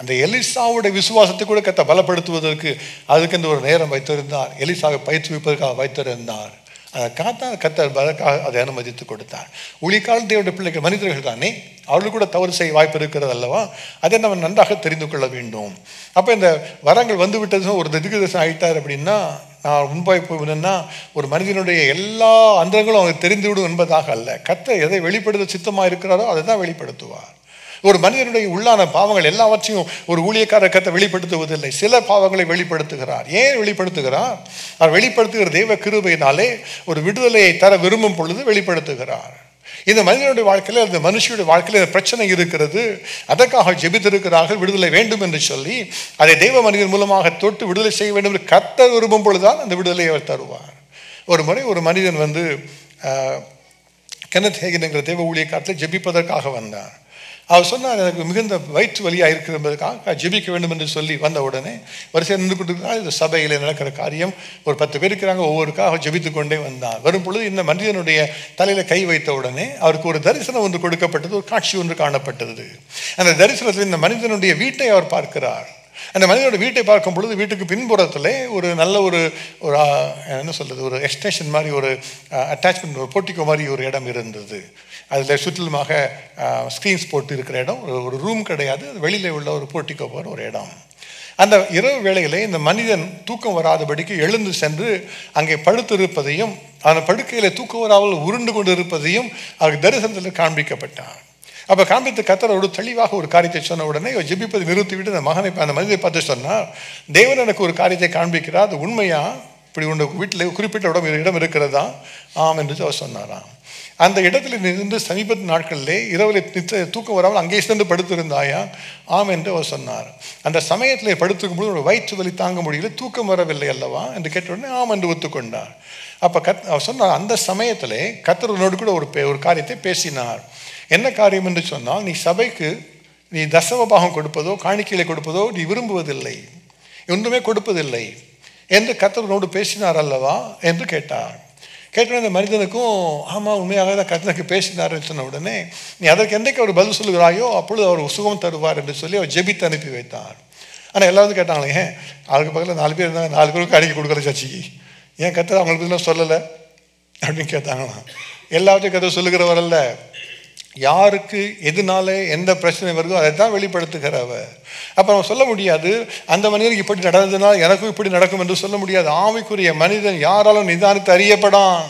அந்த எலிசாவுடைய விசுவாசத்தை கூட கர்த்தர் பலப்படுத்துவதற்கு அதுக்கு இந்த ஒரு நேரம் வைத்திருந்தார். எலிசாவை பயிற்றுவிப்பதற்காக வைத்திருந்தார். அதை காத்தான் கர்த்தர் அதற்காக அதை அனுமதித்து கொடுத்தார். ஊழியக்கால தேவனுடைய பிள்ளைகள் மனிதர்கள் தானே, அவர்கள் கூட தவறு செய்ய வாய்ப்பு இருக்கிறது அல்லவா? அதை நம்ம நன்றாக தெரிந்து கொள்ள வேண்டும். அப்போ இந்த வரங்கள் வந்து விட்டது ஒரு திகுதசம் ஆகிட்டார் அப்படின்னா, நான் முன்பாய் போய்னா ஒரு மனிதனுடைய எல்லா அந்தரங்களும் அவங்க தெரிந்துவிடும் என்பதாக அல்ல. கர்த்தர் எதை வெளிப்படுத்த சித்தமாக இருக்கிறாரோ அதை தான் வெளிப்படுத்துவார். ஒரு மனிதனுடைய உள்ளான பாவங்கள் எல்லாவற்றையும் ஒரு ஊழியக்காரர் கர்த்தர் வெளிப்படுத்துவதில்லை. சில பாவங்களை வெளிப்படுத்துகிறார். ஏன் வெளிப்படுத்துகிறார்? அவர் வெளிப்படுத்துகிற தெய்வ கிருபையினாலே ஒரு விடுதலையை தர விரும்பும் பொழுது வெளிப்படுத்துகிறார். இந்த மனிதனுடைய வாழ்க்கையில், இந்த மனுஷனுடைய வாழ்க்கையில் இந்த பிரச்சனை இருக்கிறது, அதற்காக ஜெபித்திருக்கிறார்கள், விடுதலை வேண்டும் என்று சொல்லி அதை தெய்வ மனிதன் மூலமாக தொட்டு விடுதலை செய்ய வேண்டும் என்று கர்த்தர் விரும்பும் பொழுதுதான் அந்த விடுதலையை அவர் தருவார். ஒரு முறை ஒரு மனிதன் வந்து கென்னத் ஹேகின் என்கிற தெய்வ ஊழியக்காரத்தில் ஜெபிப்பதற்காக வந்தார். அவர் சொன்னார், எனக்கு மிகுந்த வயிற்று வலியாக இருக்கிறதுக்காக ஜெபிக்க வேண்டும் என்று சொல்லி வந்த உடனே வரிசையாக நின்று கொண்டிருக்கிறார். இந்த சபையில் நடக்கிற காரியம் ஒரு 10 பேர் இருக்கிறாங்க, ஒவ்வொருக்காக ஜெபித்து கொண்டே வந்தார். வரும் பொழுது இந்த மனிதனுடைய தலையில் கை வைத்த உடனே அவருக்கு ஒரு தரிசனம் ஒன்று கொடுக்கப்பட்டது, ஒரு காட்சி ஒன்று காணப்பட்டது. அந்த தரிசனத்தில் இந்த மனிதனுடைய வீட்டை அவர் பார்க்கிறார். அந்த மனிதனோட வீட்டை பார்க்கும் பொழுது வீட்டுக்கு பின்புறத்தில் ஒரு நல்ல ஒரு என்ன சொல்கிறது, ஒரு எக்ஸ்டென்ஷன் மாதிரி, ஒரு அட்டாச்மெண்ட், ஒரு போர்ட்டிகோ மாதிரி ஒரு இடம் இருந்தது. அதில் சுற்றிலுமாக ஸ்க்ரீன்ஸ் போட்டு இருக்கிற இடம், ஒரு ரூம் கிடையாது, வெளியில் உள்ள ஒரு போர்ட்டிகோ போகிற ஒரு இடம். அந்த இரவு வேளையிலே இந்த மனிதன் தூக்கம் வராதபடிக்கு எழுந்து சென்று அங்கே படுத்திருப்பதையும் அந்த படுக்கையில் தூக்கம் வராமல் உருண்டு கொண்டு இருப்பதையும் அவருக்கு தரிசனத்தில் காண்பிக்கப்பட்டார். அப்போ காண்பித்து கர்த்தரோடு தெளிவாக ஒரு காரியத்தை சொன்ன உடனே ஜெபிப்பதை நிறுத்திவிட்டு அந்த மனிதனை பார்த்து சொன்னார், தேவன் எனக்கு ஒரு காரியத்தை காண்பிக்கிறார், அது உண்மையா? இப்படி உனக்கு வீட்டில் குறிப்பிட்ட இடம் இருக்கிறதா? ஆம் என்று அவர் சொன்னாராம். அந்த இடத்துல இருந்து சமீபத்து நாட்களிலே இரவில் தூக்கம் வராமல் அங்கே சென்று படுத்திருந்தாயா? ஆம் என்று அவர் சொன்னார். அந்த சமயத்தில் படுத்துக்கும் போது ஒரு வயிற்று வலி தாங்க முடியல, தூக்கம் வரவில்லை அல்லவா என்று கேட்ட உடனே ஆம் என்று ஒத்துக்கொண்டார். அப்போ அவர் சொன்னார், அந்த சமயத்திலே கர்த்தரோடு கூட ஒரு காரியத்தை பேசினார். என்ன காரியம் என்று சொன்னால், நீ சபைக்கு நீ தசமபாகம் கொடுப்பதோ காணிக்கைகளை கொடுப்பதோ நீ விரும்புவதில்லை, ஒன்றுமே கொடுப்பதில்லை என்று கர்த்தரோடு பேசினார் அல்லவா என்று கேட்டார். கேட்டவுடனே அந்த மனிதனுக்கும் ஆமாம் உண்மையாக தான் கர்த்தருக்கு பேசினார்னு சொன்ன உடனே, நீ அதற்கு என்றைக்கு அவர் பதில் சொல்லுகிறாயோ அப்பொழுது அவர் சுகம் தருவார் என்று சொல்லி அவர் ஜெபித்து அனுப்பி வைத்தார். ஆனால் எல்லாரும் கேட்டாங்களே, ஏன் அதுக்கு பக்கத்தில் 4 பேர் இருந்தாங்க, 4 பேருக்கு காணிக்கை கொடுக்கல சர்ச்சைக்கு, ஏன் கர்த்தர் அவங்களுக்கு பதிலாக சொல்லலை அப்படின்னு கேட்டாங்களாம். எல்லாத்தையும் கர்த்தர் சொல்லுகிறவர் அல்ல, யாருக்கு எதுனால எந்த பிரச்சனை வருதோ அதை தான் வெளிப்படுத்துகிறவர். அப்போ நம்ம சொல்ல முடியாது அந்த மனிதனுக்கு இப்படி நடந்ததுனால் எனக்கும் இப்படி நடக்கும் என்று சொல்ல முடியாது. ஆவிக்குரிய மனிதன் யாராலும் நிதானித்து அறியப்படான்,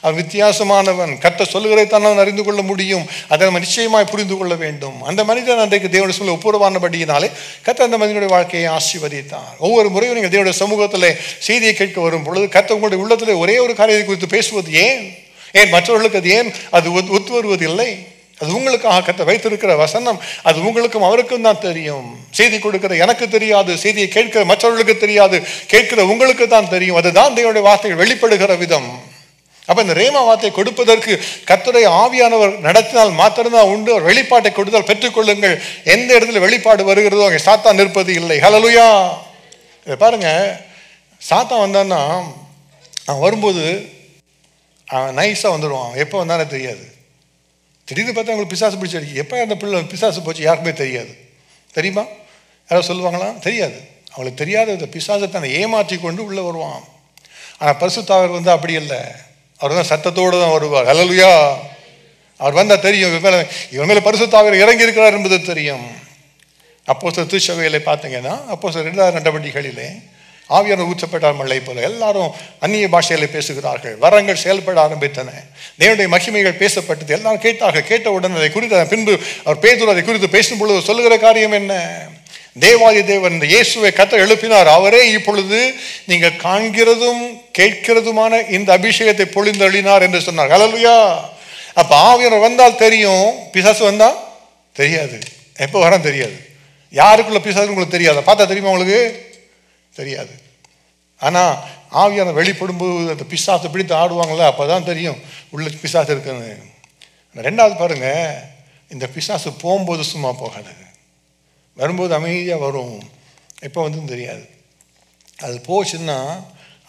அவன் வித்தியாசமானவன். கர்த்தர் சொல்லுகிறதைத்தான் அவன் அறிந்து கொள்ள முடியும், அதை நம்ம நிச்சயமாய் புரிந்து கொள்ள வேண்டும். அந்த மனிதன் அன்றைக்கு தேவனுடைய சொல்ல ஒப்புரவானபடியினாலே கர்த்தர் அந்த மனிதனுடைய வாழ்க்கையை ஆசீர்வதித்தார். ஒவ்வொரு முறையும் நீங்கள் தேவனுடைய சமூகத்தில் செய்தியை கேட்க வரும் பொழுது கர்த்தர் உங்களுடைய உள்ளத்தில் ஒரே ஒரு காரியத்தை குறித்து பேசுவது ஏன் மற்றவர்களுக்கு அது ஒத்து வருவதில்லை? அது உங்களுக்காக கர்த்தர் வைத்திருக்கிற வசனம், அது உங்களுக்கும் அவருக்கும் தான் தெரியும். செய்தி கொடுக்கிற எனக்கு தெரியாது, செய்தியை கேட்கிற மற்றவர்களுக்கு தெரியாது, கேட்கிற உங்களுக்கு தான் தெரியும். அதுதான் தேவனுடைய வார்த்தைகள் வெளிப்படுகிற விதம். அப்ப இந்த ரேமா வார்த்தை கொடுப்பதற்கு கர்த்தருடைய ஆவியானவர் நடத்தினால் மாத்திரம்தான் உண்டு. அவர் வெளிப்பாட்டை கொடுத்தால் பெற்றுக்கொள்ளுங்கள். எந்த இடத்துல வெளிப்பாடு வருகிறதோ அங்கே சாத்தான் நிற்பது இல்லை. ஹல்லேலூயா. இதை பாருங்க, சாத்தான் வந்தான்னா அவன் வரும்போது அவன் நைஸாக வந்துடுவான். எப்போ வந்தானே தெரியாது. திடீர்னு பார்த்தா அவங்களுக்கு பிசாசு பிடிச்சிருக்கு. எப்போ அந்த பிள்ளை பிசாசு போச்சு யாருக்குமே தெரியாது. தெரியுமா? யாராவது சொல்லுவாங்களா? தெரியாது. அவங்களுக்கு தெரியாத இந்த பிசாசை தன்னை ஏமாற்றி கொண்டு உள்ளே வருவான். ஆனால் பரிசுத்தாவியர் வந்து அப்படி இல்லை. அவர் தான் சத்தத்தோடு தான் வருவார். ஹல்லேலூயா. அவர் வந்தால் தெரியும் இவன் மேலே பரிசுத்தாவியர் இறங்கி இருக்கிறார் என்பது தெரியும். அப்போஸ்தலர் திருச்சபையிலே பார்த்தீங்கன்னா அப்போஸ்தலர் 2 நடவடிக்கைகளிலே ஆவியானவர் ஊற்றப்பட்டார் மழை போல. எல்லாரும் அந்நிய பாஷையில பேசுகிறார்கள். வரங்கள் செயல்பட ஆரம்பித்தன. தேவனுடைய மகிமைகள் பேசப்பட்டது. எல்லாரும் கேட்டார்கள். கேட்ட உடனே அதை குறித்து பின்பு அவர் பேதுரு அதை குறித்து பேசும் பொழுது சொல்லுகிற காரியம் என்ன? தேவாதி தேவன் இந்த இயேசுவை கர்த்தர் எழுப்பினார். அவரே இப்பொழுது நீங்கள் காண்கிறதும் கேட்கிறதுமான இந்த அபிஷேகத்தை பொழிந்தள்ளினார் என்று சொன்னார். ஹல்லேலூயா. அப்ப ஆவியானவர் வந்தால் தெரியும், பிசாசு வந்தா தெரியாது. எப்போ வர தெரியாது. யாருக்குள்ள பிசாசு உங்களுக்கு தெரியாது. பார்த்தா தெரியுமா? உங்களுக்கு தெரியாது. ஆனால் ஆவியான வெளிப்படும்போது அந்த பிசாசை பிடித்து ஆடுவாங்களே, அப்போதான் தெரியும் உள்ள பிசாசு இருக்குன்னு. ரெண்டாவது பாருங்க, இந்த பிசாசு போகும்போது சும்மா போகாது. வரும்போது அமைதியாக வரும். எப்போ வந்து தெரியாது. அது போச்சுன்னா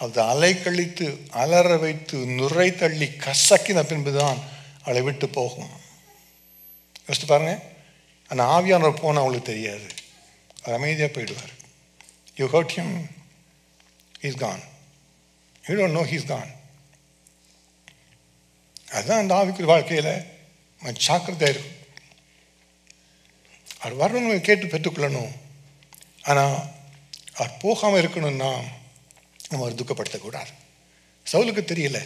அது அலைக்கழித்து அலற வைத்து நுரை தள்ளி கசக்கின பின்புதான் அவளை விட்டு போகும். யோசித்து பாருங்க. ஆனால் ஆவியானவர் போனால் அவங்களுக்கு தெரியாது. அது அமைதியாக போயிடுவார். You hurt him, he's gone. You don't know he's gone. அதுதான் அந்த ஆவிக்குரிய வாழ்க்கையில் ஜாக்கிரதையாக இருக்கும். அவர் வரணும், கேட்டு பெற்றுக்கொள்ளணும். ஆனால் அவர் போகாமல் இருக்கணும்னா நம்ம அவர் துக்கப்படுத்தக்கூடாது. சவுலுக்கு தெரியல,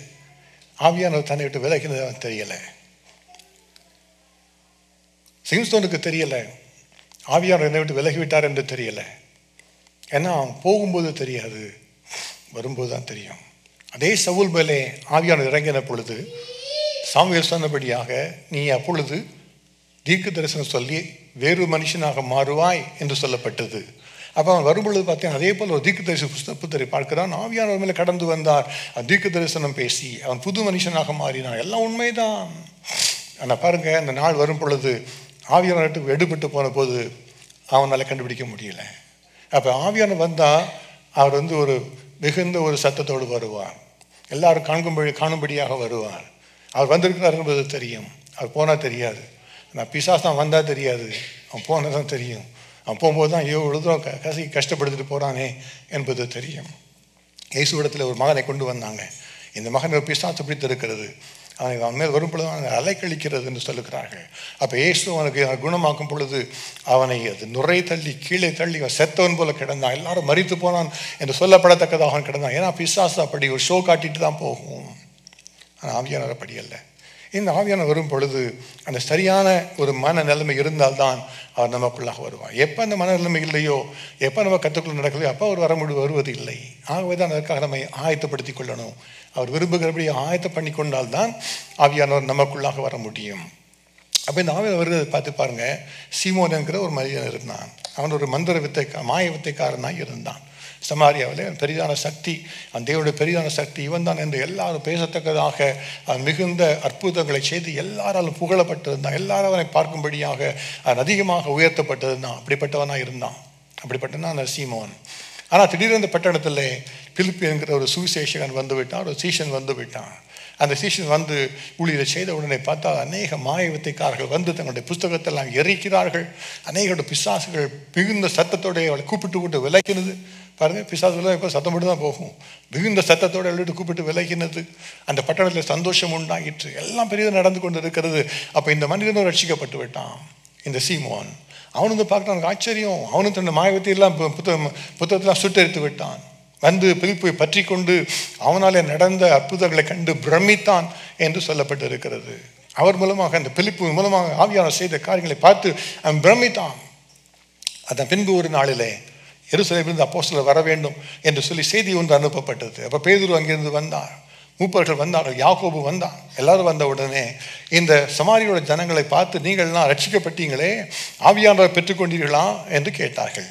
ஆவியானவர் தன்னை விட்டு விலகினது அவன் தெரியலை. சிம்சோனுக்கு தெரியலை, ஆவியானவர் என்னை விட்டு விலகிவிட்டார் என்று தெரியலை. ஏன்னா போகும்போது தெரியாது, வரும்போது தான் தெரியும். அதே சவுல் மேலே ஆவியானவர் இறங்கின பொழுது சாமுவேல் சொன்னபடியாக நீ அப்பொழுது தீர்க்க தரிசனம் சொல்லி வேறு மனுஷனாக மாறுவாய் என்று சொல்லப்பட்டது. அப்போ அவன் வரும்பொழுது பார்த்தீங்கன்னா அதே போல் ஒரு தீர்க்க தரிசன புத்தகத்தை பார்க்கிறான். ஆவியானவர் மேலே கடந்து வந்தார். தீர்க்க தரிசனம் பேசி அவன் புது மனுஷனாக மாறினான். எல்லாம் உண்மைதான். ஆனால் பாருங்க, அந்த நாள் வரும் பொழுது ஆவியானவருக்கு எடுபட்டு போன போது அவனால் கண்டுபிடிக்க முடியல. அப்போ ஆவியானவர் வந்தால் அவர் வந்து ஒரு மிகுந்த ஒரு சத்தத்தோடு வருவார். எல்லாரும் காணும்படியாக வருவார். அவர் வந்திருக்கிறார் என்பது தெரியும். அவர் போனால் தெரியாது. நான் பிசாசம் வந்தால் தெரியாது, அவன் போனால் தான் தெரியும். அவன் போகும்போது தான் எவ்வளோ தூரம் கஷ்டப்படுத்திட்டு போகிறானே என்பது தெரியும். இயேசுவிடத்தில் ஒரு மகனை கொண்டு வந்தாங்க. இந்த மகன் ஒரு பிசாசு பிடித்திருக்கிறது, அவன் மேல் வரும் பொழுது அவனை அலைக்கழிக்கிறது என்று சொல்லுகிறார்கள். அப்போ இயேசு அவனுக்கு குணமாக்கும் பொழுது அவனை அது நுரை தள்ளி கீழே தள்ளி அவன் செத்தவன் போல கிடந்தான். எல்லாரும் மரித்து போனான் என்று சொல்லப்படத்தக்கதாக அவன் கிடந்தான். ஏன்னா பிசாசு அப்படி ஒரு ஷோ காட்டிட்டு தான் போகும். ஆனால் ஆவியானவர் அப்படி அல்ல. இந்த ஆவியானவர் வரும் பொழுது அந்த சரியான ஒரு மன நிலைமை இருந்தால்தான் அவர் நமக்குள்ளாக வருவார். எப்போ அந்த மன நிலைமை இல்லையோ, எப்போ நம்ம கற்றுக்குள்ள நடக்கலையோ அப்போ அவர் வருவது இல்லை. ஆகவே தான் அதற்காக நம்ம ஆயத்தப்படுத்தி கொள்ளணும். அவர் விரும்புகிறபடி ஆயத்த பண்ணி கொண்டால்தான் ஆவியானவர் நமக்குள்ளாக வர முடியும். அப்போ இந்த ஆவியானவர் வருகிறதை பார்த்து பாருங்க. சீமோன் என்கிற ஒரு மனிதன் இருந்தான். அவன் ஒரு மாய வித்தைக்காரனாக இருந்தான். சமாரியாவில் பெரிதான சக்தி, அந்த தேவனுடைய பெரிதான சக்தி இவன் தான் என்று எல்லாரும் பேசத்தக்கதாக மிகுந்த அற்புதங்களை செய்து எல்லாராலும் புகழப்பட்டிருந்தான். எல்லாரும் அவனை பார்க்கும்படியாக அதிகமாக உயர்த்தப்பட்டிருந்தான். அப்படிப்பட்டவனாக இருந்தான். அப்படிப்பட்டனா அந்த சீமோன். ஆனால் திடீரென்று இந்த பட்டணத்தில் பிலிப்பு என்கிற ஒரு சுவிசேஷகன் வந்து விட்டான், ஒரு சீஷன் வந்து விட்டான். அந்த சீஷன் வந்து ஊழியரை செய்த உடனே பார்த்தா அநேக மாய வித்தைக்காரர்கள் வந்து தங்களுடைய புஸ்தகத்தெல்லாம் எரிக்கிறார்கள். அநேகருடைய பிசாசுகள் மிகுந்த சத்தத்தோடைய அவளை கூப்பிட்டு விலக்கினது. பாருங்க, பிசாசுலாம் இப்போ சத்தம் மட்டும் தான் போகும். மிகுந்த சத்தத்தோடு எழுதிட்டு கூப்பிட்டு விலகினது. அந்த பட்டணத்தில் சந்தோஷம் உண்டாகிற்று. எல்லாம் பெரியதாக நடந்து கொண்டு இருக்கிறது. அப்போ இந்த மனிதனும் ரட்சிக்கப்பட்டு விட்டான். இந்த சீமோன் அவனு வந்து பார்க்குறான், ஆச்சரியம். அவனும் தன்னை மாயவத்தையெல்லாம் புத்தகத்தெல்லாம் சுட்டெடுத்து விட்டான். வந்து பிலிப்பை பற்றி கொண்டு அவனாலே நடந்த அற்புதங்களை கண்டு பிரமித்தான் என்று சொல்லப்பட்டு இருக்கிறது. அவர் மூலமாக, அந்த பிலிப்பு மூலமாக ஆவியானவர் செய்த காரியங்களை பார்த்து அவன் பிரமித்தான். அதன் பின்பு ஒரு நாளிலே எருசலேமிலிருந்து அப்போஸ்தலர் வர வேண்டும் என்று சொல்லி செய்தி ஒன்று அனுப்பப்பட்டது. அப்போ பேதுரு அங்கிருந்து வந்தார், மூப்பர்கள் வந்தார்கள், யாக்கோபு வந்தான். எல்லாரும் வந்த உடனே இந்த சமாரியோட ஜனங்களை பார்த்து, நீங்கள்லாம் ரட்சிக்கப்பட்டீங்களே, ஆவியானவரை பெற்றுக்கொண்டீர்களா என்று கேட்டார்கள்.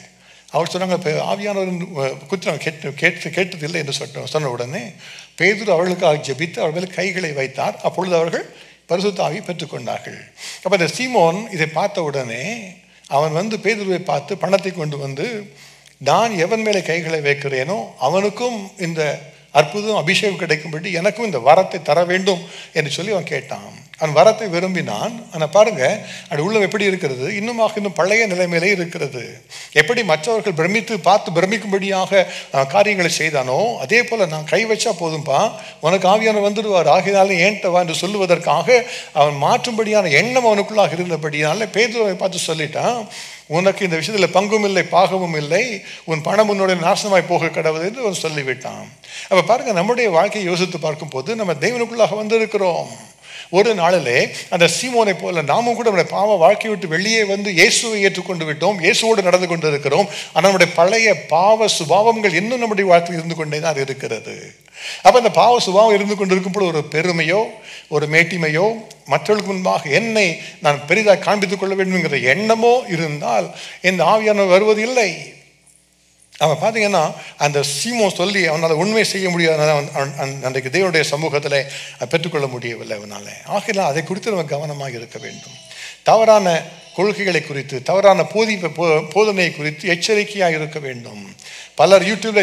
அவர் சொன்னாங்க, ஆவியானவரின் குற்றம் கேட்டதில்லை என்று சொன்ன உடனே பேதுரு அவர்களுக்காக ஜெபித்து அவர் மேல் கைகளை வைத்தார். அப்பொழுது அவர்கள் பரிசுத்த ஆவியை பெற்றுக்கொண்டார்கள். அப்போ இந்த சீமோன் இதை பார்த்த உடனே அவன் பேதுருவை பார்த்து பணத்தை கொண்டு வந்து, நான் எவன் மேலே கைகளை வைக்கிறேனோ அவனுக்கும் இந்த அற்புதம் அபிஷேகம் கிடைக்கும்படி எனக்கும் இந்த வரத்தை தர வேண்டும் என்று சொல்லி அவன் கேட்டான். அவன் வரத்தை விரும்பினான். ஆனால் பாருங்க, அது உள்ளம் எப்படி இருக்கிறது, இன்னும் பழைய நிலைமையிலே இருக்கிறது. எப்படி மற்றவர்கள் பார்த்து பிரமிக்கும்படியாக காரியங்களை செய்தானோ அதே போல நான் கை வச்சா போதும்பா, உனக்கு ஆவியானவர் வந்துடுவார், ஆகினாலும் ஏன்ட்ட வா என்று சொல்லுவதற்காக அவன் மாற்றும்படியான எண்ணம் அவனுக்குள்ளாக இருந்தபடியால பேதுருவை பார்த்து சொல்லிட்டான், உனக்கு இந்த விஷயத்தில் பங்கும் இல்லை பாகமும் இல்லை, உன் பணம் உன்னுடைய நாசமாய் போக கடவுள் என்று அவன் சொல்லிவிட்டான். அப்போ பாருங்க, நம்முடைய வாழ்க்கையை யோசித்து பார்க்கும் போது நம்ம தேவனுக்குள்ளாக வந்திருக்கிறோம். ஒரு நாளிலே அந்த சீமோனை போல நாமும் கூட நம்முடைய பாவ வாழ்க்கையை விட்டு வெளியே இயேசுவை ஏற்றுக்கொண்டு விட்டோம், இயேசுவோடு நடந்து கொண்டு இருக்கிறோம். ஆனால் நம்முடைய பழைய பாவ சுபாவங்கள் இன்னும் நம்முடைய வாழ்க்கையில் இருந்து கொண்டே தான் இருக்கிறது. அப்போ அந்த பாவ சுபாவம் இருந்து கொண்டு இருக்கும்போது ஒரு பெருமையோ ஒரு மேட்டிமையோ மற்றவர்களுக்கு முன்பாக என்னை நான் பெரிதாக காண்பித்துக் கொள்ள வேண்டும் என்கிற எண்ணமோ இருந்தால் இந்த ஆவியானவர் வருவது இல்லை. அவன் பார்த்தீங்கன்னா அந்த சீமோன் சொல்லி அவனால் உண்மை செய்ய முடியாத அன்றைக்கு தேவனுடைய சமூகத்தில் பெற்றுக்கொள்ள முடியவில்லை அவனால். ஆகையால் அதை குறித்து நம்ம கவனமாக இருக்க வேண்டும். தவறான கொள்கைகளை குறித்து, தவறான போதனை குறித்து எச்சரிக்கையாக இருக்க வேண்டும். பலர் யூடியூப்ல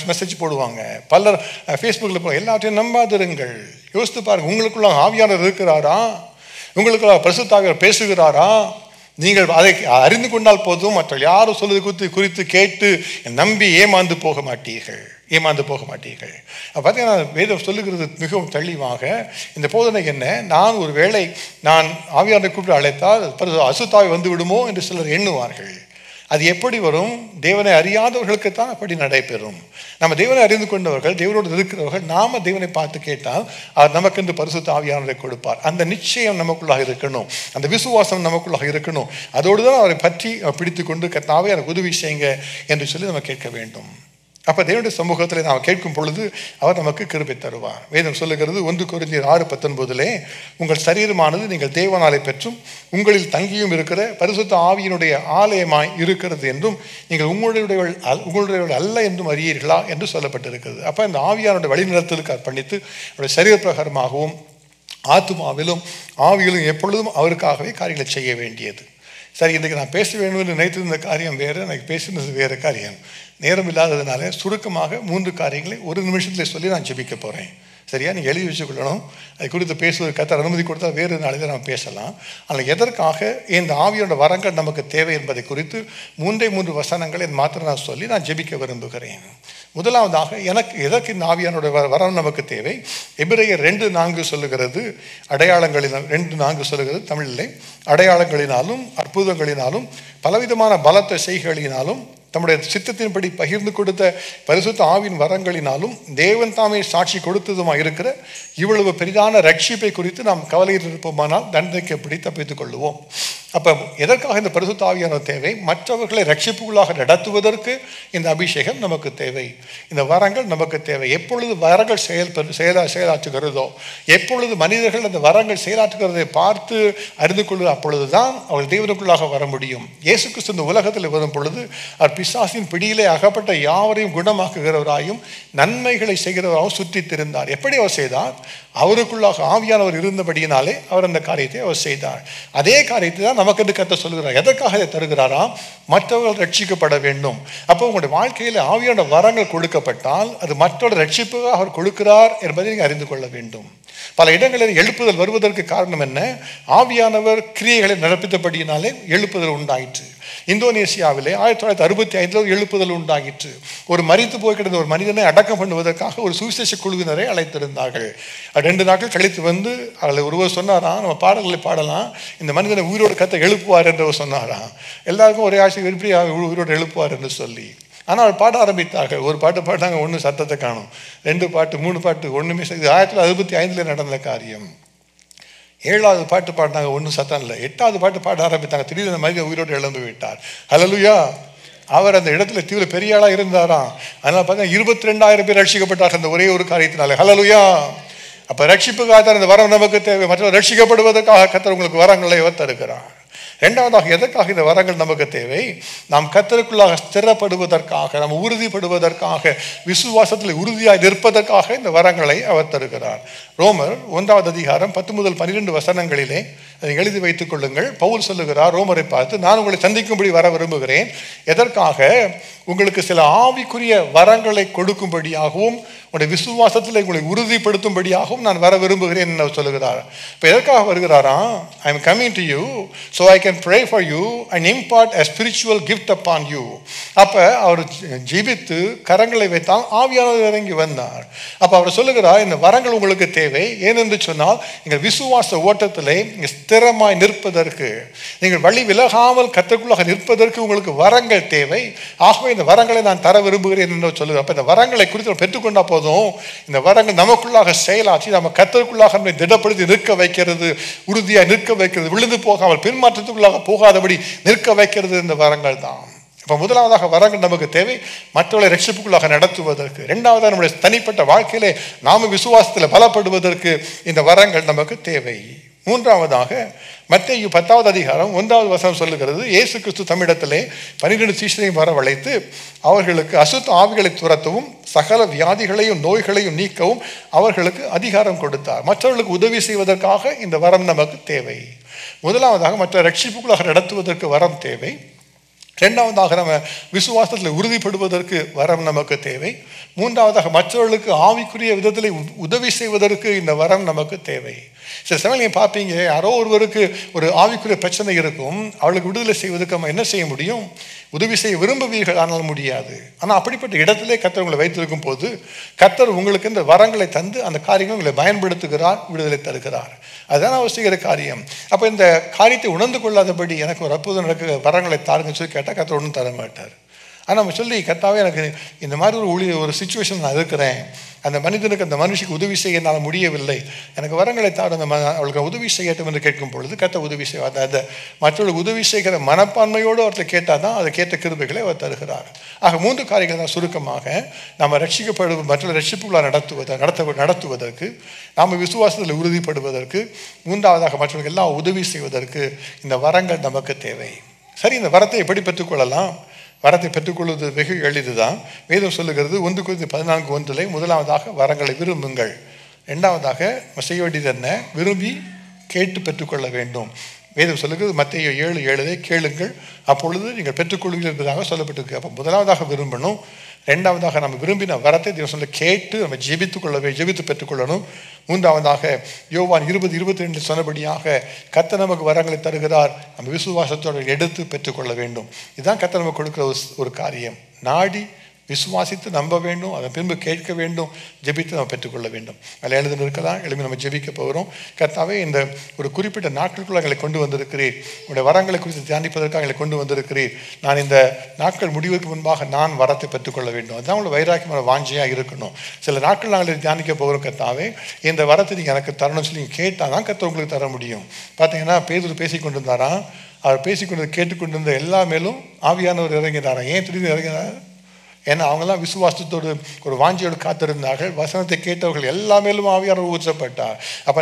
மெசேஜ் போடுவாங்க, பலர் ஃபேஸ்புக்கில் போடுவாங்க. எல்லாத்தையும் நம்பாதிருங்கள். யோசித்து பாருங்கள், உங்களுக்குள்ள ஆவியானவர் இருக்கிறாரா, உங்களுக்குள்ள பரிசுத்த ஆவியானவர் பேசுகிறாரா? நீங்கள் அதை அறிந்து கொண்டால் போதும், மற்ற யாரும் சொல்வது குறித்து கேட்டு நம்பி ஏமாந்து போக மாட்டீர்கள். பார்த்தீங்கன்னா வேதம் சொல்லுகிறது மிகவும் தெளிவாக. இந்த போதனை என்ன, நான் ஒரு வேளை நான் ஆவியானவரை கூப்பிட்டு அழைத்தால் அசுத்தாவி வந்து விடுமோ என்று சிலர் எண்ணுவார்கள். அது எப்படி வரும்? தேவனை அறியாதவர்களுக்குத்தான் அப்படி நடைபெறும். நம்ம தேவனை அறிந்து கொண்டவர்கள், தேவனோடு இருக்கிறவர்கள், நாம தேவனை பார்த்து கேட்டால் அவர் நமக்கு இந்த பரிசுத்த ஆவியானவரை கொடுப்பார். அந்த நிச்சயம் நமக்குள்ளாக இருக்கணும், அந்த விசுவாசம் நமக்குள்ளாக இருக்கணும். அதோடு தான் அவரை பற்றி பிடித்து கொண்டு கர்த்தாவே எனக்கு உதவி செய்யுங்க என்று சொல்லி நம்ம கேட்க வேண்டும். அப்போ தேவனுடைய சமூகத்தில் நாம் கேட்கும் பொழுது அவர் நமக்கு கிருபை தருவார். வேதம் சொல்லுகிறது 1 கொரிந்தியர் 6:19, உங்கள் சரீரமானது நீங்கள் தேவனாலே பெற்றும் உங்களில் தங்கியும் இருக்கிற பரிசுத்த ஆவியினுடைய ஆலயமாய் இருக்கிறது என்றும் நீங்கள் உங்களுடையவர்கள் அல்ல என்றும் அறியீர்களா என்று சொல்லப்பட்டிருக்கிறது. அப்போ இந்த ஆவியானுடைய வழிநடத்தலுக்கு அர்ப்பணித்து அவருடைய சரீர பிரகாரமாகவும் ஆத்துமாவிலும் ஆவியிலும் எப்பொழுதும் அவருக்காகவே காரியங்களை செய்ய வேண்டியது. சரி, இன்றைக்கு நான் பேச வேண்டும் என்று நினைத்திருந்த காரியம் வேறு, எனக்கு பேசினது வேறு காரியம். நேரம் இல்லாததுனால சுருக்கமாக 3 காரியங்களை 1 நிமிஷத்தில் சொல்லி நான் ஜெபிக்க போகிறேன். சரியா? நீங்கள் எழுதி வச்சுக்கொள்ளணும். அதை குறித்து பேசுவது கர்த்தர் அனுமதி கொடுத்தால் வேறு நாளில் நம்ம பேசலாம். ஆனால் எதற்காக இந்த ஆவியோட வரங்கள் நமக்கு தேவை என்பதை குறித்து 3 வசனங்களை மாத்திரம் நான் சொல்லி நான் ஜெபிக்க விரும்புகிறேன். முதலாவதாக, எதற்கு இந்த ஆவியானோட வரம் நமக்கு தேவை? எபிரேயர் 2:4 சொல்லுகிறது, அடையாளங்களினால் 2:4 சொல்லுகிறது தமிழிலே, அடையாளங்களினாலும் அற்புதங்களினாலும் பலவிதமான பலத்த செய்கைகளினாலும் தம்முடைய சித்தத்தின்படி பகிர்ந்து கொடுத்த பரிசுத்த ஆவின் வரங்களினாலும் தேவன் தாமே சாட்சி கொடுத்ததுமாக இருக்கிற இவ்வளவு பெரிதான ரட்சிப்பை குறித்து நாம் கவலையில் இருப்போமானால் தண்டனைக்கு எப்படி தப்பித்துக் கொள்ளுவோம். அப்போ எதற்காக இந்த பரிசுத்த ஆவியானவர் தேவை? மற்றவர்களை ரட்சிப்புகளாக நடத்துவதற்கு இந்த அபிஷேகம் நமக்கு தேவை, இந்த வரங்கள் நமக்கு தேவை. எப்பொழுது வரங்கள் செயலாற்றுகிறதோ, எப்பொழுது மனிதர்கள் அந்த வரங்கள் செயலாற்றுகிறதை பார்த்து அறிந்து கொள்வது, அப்பொழுதுதான் அவர்கள் தேவனுக்குள்ளாக வர முடியும். இயேசு கிறிஸ்து இந்த உலகத்தில் வரும் பொழுது அவர் பிசாசின் பிடியிலே அகப்பட்ட யாவரையும் குணமாக்குகிறவராயும் நன்மைகளை செய்கிறவராகவும் சுற்றி திரிந்தார். எப்படி அவர் செய்தார்? அவருக்குள்ளாக ஆவியானவர் இருந்தபடியினாலே அவர் அந்த காரியத்தை அவர் செய்தார். அதே காரியத்தை தான் நமக்கு என்று கர்த்தர் சொல்கிறார். எதற்காக இதை தருகிறாராம்? மற்றவர்கள் ரட்சிக்கப்பட வேண்டும். அப்போ உங்களுடைய வாழ்க்கையில் ஆவியான வரங்கள் கொடுக்கப்பட்டால் அது மற்றொரு ரட்சிப்புக்காக அவர் கொடுக்கிறார் என்பதை நீங்கள் அறிந்து கொள்ள வேண்டும். பல இடங்களில் எழுப்புதல் வருவதற்கு காரணம் என்ன? ஆவியானவர் கிரியைகளை நடப்பித்தபடியினாலே எழுப்புதல் உண்டாயிற்று. இந்தோனேசியாவிலே 1965 எழுப்புதல் உண்டாகிற்று. ஒரு மரித்து போய் கிடந்த ஒரு மனிதனை அடக்கம் பண்ணுவதற்காக ஒரு சுவிசேஷ குழுவினரை அழைத்திருந்தார்கள். 2 நாட்கள் கழித்து அதில் ஒருவர் சொன்னாராம், நம்ம பாடல்களை பாடலாம், இந்த மனிதனை உயிரோடு கத்த எழுப்புவார் என்றவர் சொன்னாராம். எல்லாருக்கும் ஒரே ஆசை, எப்படி உயிரோடு எழுப்புவார் என்று சொல்லி. ஆனால் அவர் பாட ஆரம்பித்தார்கள். ஒரு பாட்டு பாடினாங்க, 1 சத்தத்தை காணும். 2 பாட்டு 3 பாட்டு ஒன்றுமே. இது 1965 நடந்த காரியம். 7வது பாட்டு பாடினாங்க, 1 சத்தம் இல்லை. 8வது பாட்டு பாட ஆரம்பித்தாங்க. திடீர்னு மனிதன் உயிரோடு எழுந்து விட்டார். ஹல்லேலூயா! அவர் அந்த இடத்துல தீவிர பெரிய ஆளாக இருந்தாராம். அதனால் பார்த்தா 22,000 பேர் ரட்சிக்கப்பட்டார்கள் அந்த ஒரே ஒரு காரியத்தினால. ஹல்லேலூயா! அப்போ ரட்சிப்புக்காக அந்த வரம் நமக்கு தேவை. மற்றவர் ரட்சிக்கப்படுவதற்காக கர்த்தர் உங்களுக்கு வரங்களை தருகிறார். இரண்டாவதாக எதற்காக இந்த வரங்கள் நமக்கு தேவை? நாம் கர்த்தருக்குள்ளாக ஸ்திரப்படுவதற்காக, நாம் உறுதிப்படுவதற்காக, விசுவாசத்தில் உறுதியாக இருப்பதற்காக இந்த வரங்களை அவர் தருகிறார். ரோமர் 1 அதிகாரம் 10 முதல் 12 வசனங்களிலே அதை எழுதி வைத்துக் கொள்ளுங்கள். பவுல் சொல்லுகிறார் ரோமரை பார்த்து, நான் உங்களை சந்திக்கும்படி வர விரும்புகிறேன். எதற்காக? உங்களுக்கு சில ஆவிக்குரிய வரங்களை கொடுக்கும்படியாகவும் உங்களுடைய விசுவாசத்தில் உங்களை உறுதிப்படுத்தும்படியாகவும் நான் வர விரும்புகிறேன் என்று சொல்லுகிறார். இப்போ எதற்காக வருகிறாரா? I am coming to you so I can pray for you and impart a spiritual gift upon you. அப்போ அவர் ஜெபித்து கரங்களை வைத்தால் ஆவியானவர் இறங்கி வந்தார். அப்போ அவர் சொல்லுகிறார், இந்த வரங்கள் உங்களுக்கு தேவை. ஏனென்று சொன்னால் நீங்கள் விசுவாச ஓட்டத்திலே நீங்கள் ஸ்திரமாய் நிற்பதற்கு, நீங்கள் வழி விலகாமல் கர்த்தருக்குள்ளாக நிற்பதற்கு உங்களுக்கு வரங்கள் தேவை. ஆகவே இந்த வரங்களை நான் தர விரும்புகிறேன் என்று சொல்லுகிறார். அப்போ இந்த வரங்களை குறித்து பெற்றுக்கொண்டா போதும், இந்த வரங்கள் நமக்குள்ளாக செயலாற்றி நம்ம கர்த்தருக்குள்ளாக நம்மை திடப்படுத்தி நிற்க வைக்கிறது, உறுதியாக நிற்க வைக்கிறது, விழுந்து போகாமல் பின்மாற்றத்துக்குள்ளாக போகாதபடி நிற்க வைக்கிறது இந்த வரங்கள் தான். இப்போ முதலாவதாக வரங்கள் நமக்கு தேவை மற்றவர்களை ரட்சிப்புக்குள்ளாக நடத்துவதற்கு. இரண்டாவதாக நம்முடைய தனிப்பட்ட வாழ்க்கையிலே நாம விசுவாசத்தில் பலப்படுவதற்கு இந்த வரங்கள் நமக்கு தேவை. மூன்றாவதாக மத்தேயு 10 அதிகாரம் 1 வசனம் சொல்லுகிறது, இயேசு கிறிஸ்து தம்மிடத்திலே 12 சீஷரையும் வரவழைத்து அவர்களுக்கு அசுத்த ஆவிகளை துரத்தவும் சகல வியாதிகளையும் நோய்களையும் நீக்கவும் அவர்களுக்கு அதிகாரம் கொடுத்தார். மற்றவர்களுக்கு உதவி செய்வதற்காக இந்த வரம் நமக்கு தேவை. முதலாவதாக மற்ற ரட்சிப்புக்குள்ளாக நடத்துவதற்கு வரம் தேவை. இரண்டாவதாக நம்ம விசுவாசத்தில் உறுதிப்படுவதற்கு வரம் நமக்கு தேவை. மூன்றாவதாக மற்றவர்களுக்கு ஆவிக்குரிய விதத்தில் உதவி செய்வதற்கு இந்த வரம் நமக்கு தேவை. சில சமயம் நீங்கள் பார்ப்பீங்க, யாரோ ஒருவருக்கு ஒரு ஆவிக்குரிய பிரச்சனை இருக்கும், அவளுக்கு விடுதலை செய்வதற்கு நம்ம என்ன செய்ய முடியும்? உதவி செய்ய விரும்புவீர்கள், ஆனால் முடியாது. ஆனால் அப்படிப்பட்ட இடத்திலே கர்த்தர் உங்களை வைத்திருக்கும் போது கர்த்தர் உங்களுக்கு இந்த வரங்களை தந்து அந்த காரியங்களை உங்களை பயன்படுத்துகிறார், விடுதலை தருகிறார். அதுதான் அவர் செய்கிற காரியம். அப்போ இந்த காரியத்தை உணர்ந்து கொள்ளாதபடி எனக்கு ஒரு அற்புதம் நடக்க வரங்களை தாருங்கன்னு சொல்லி கேட்டால் கர்த்தர் ஒன்றும் தர மாட்டார். ஆனால் நம்ம சொல்லி, கர்த்தாவே எனக்கு இந்த மாதிரி ஒரு சிச்சுவேஷன் நான் இருக்கிறேன், அந்த மனிதனுக்கு அந்த மனுஷிக்கு உதவி செய்ய என்னால் முடியவில்லை, எனக்கு வரங்களை தாடு, அந்த அவளுக்கு உதவி செய்யட்டும் என்று கேட்கும் பொழுது கர்த்தர் உதவி செய்வார். அந்த மற்றவர்களுக்கு உதவி செய்கிற மனப்பான்மையோடு அவர்களை கேட்டால் தான் அதை கேட்ட கிருபைகளை அவர் தருகிறார். ஆக 3 காரியங்கள் தான் சுருக்கமாக நம்ம ரட்சிக்கப்படுவது, மற்ற ரட்சிப்புகளாக நடத்துவதற்கு, நாம் விசுவாசத்தில் உறுதிப்படுவதற்கு, மூன்றாவதாக மற்றவர்களுக்கு எல்லாம் உதவி செய்வதற்கு இந்த வரங்கள் நமக்கு தேவை. சரி, இந்த வரத்தை எப்படி பெற்றுக்கொள்ளலாம்? வரத்தை பெற்றுக்கொள்வது வெகு எளிதுதான். வேதம் சொல்லுகிறது 1 Corinthians 14:1 முதலாவதாக வரங்களை விரும்புங்கள். இரண்டாவதாக செய்ய வேண்டியது என்ன? விரும்பி கேட்டு பெற்றுக்கொள்ள வேண்டும். வேதம் சொல்லுகிறது மத்தேயு 7:7 கேளுங்கள் அப்பொழுது நீங்கள் பெற்றுக்கொள்வீர்கள் என்பதாக சொல்லப்பட்டிருக்கு. அப்போ முதலாவதாக விரும்பணும். இரண்டாவதாக நம்ம விரும்பின வரத்தை தேவன் சொல்ல கேட்டு நம்ம ஜெபித்து பெற்றுக்கொள்ளணும். மூன்றாவதாக யோவான் 20:22 சொன்னபடியாக கர்த்தர் நமக்கு வரங்களை தருகிறார், நம்ம விசுவாசத்தோடு எடுத்து பெற்றுக்கொள்ள வேண்டும். இதுதான் கர்த்தர் நமக்கு கொடுக்குற ஒரு காரியம். நாடி விசுவாசித்து நம்ப வேண்டும், அதன் பின்பு கேட்க வேண்டும், ஜெபித்து நம்ம பெற்றுக்கொள்ள வேண்டும். அதில் எழுதி இருக்கலாம். எழுதி நம்ம ஜெபிக்க போகிறோம். கர்த்தாவே, இந்த ஒரு குறிப்பிட்ட நாட்களுக்குள்ள எங்களை கொண்டு வந்திருக்கிறீர், உங்களுடைய வரங்களை குறித்து தியானிப்பதற்காக எங்களை கொண்டு வந்திருக்கிறீர். நான் இந்த நாட்கள் முடிவுக்கு முன்பாக நான் வரத்தை பெற்றுக்கொள்ள வேண்டும். அதுதான் உங்களை வைராக்கியமான வாஞ்சியாக இருக்கணும். சில நாட்கள் நாங்கள் தியானிக்க போகிறோம். கர்த்தாவே, இந்த வரத்தை நீங்கள் எனக்கு தரணும்னு சொல்லி நீங்கள் கேட்டால் தான் கர்த்தர் உங்களுக்கு தர முடியும். பார்த்தீங்கன்னா பேதுரு பேசி கொண்டிருந்தாராம். அவர் பேசிக்கொண்டு கேட்டுக்கொண்டிருந்த எல்லா மேலும் ஆவியானவர் இறங்கினாராம். ஏன் திடீர்னு இறங்கினார்? ஏன்னா அவங்கெல்லாம் விசுவாசத்தோடு ஒரு வாஞ்சியோடு காத்திருந்தார்கள். வசனத்தை கேட்டவர்கள் எல்லா மேலும் ஆவியானவர் ஊற்றப்பட்டார். அப்போ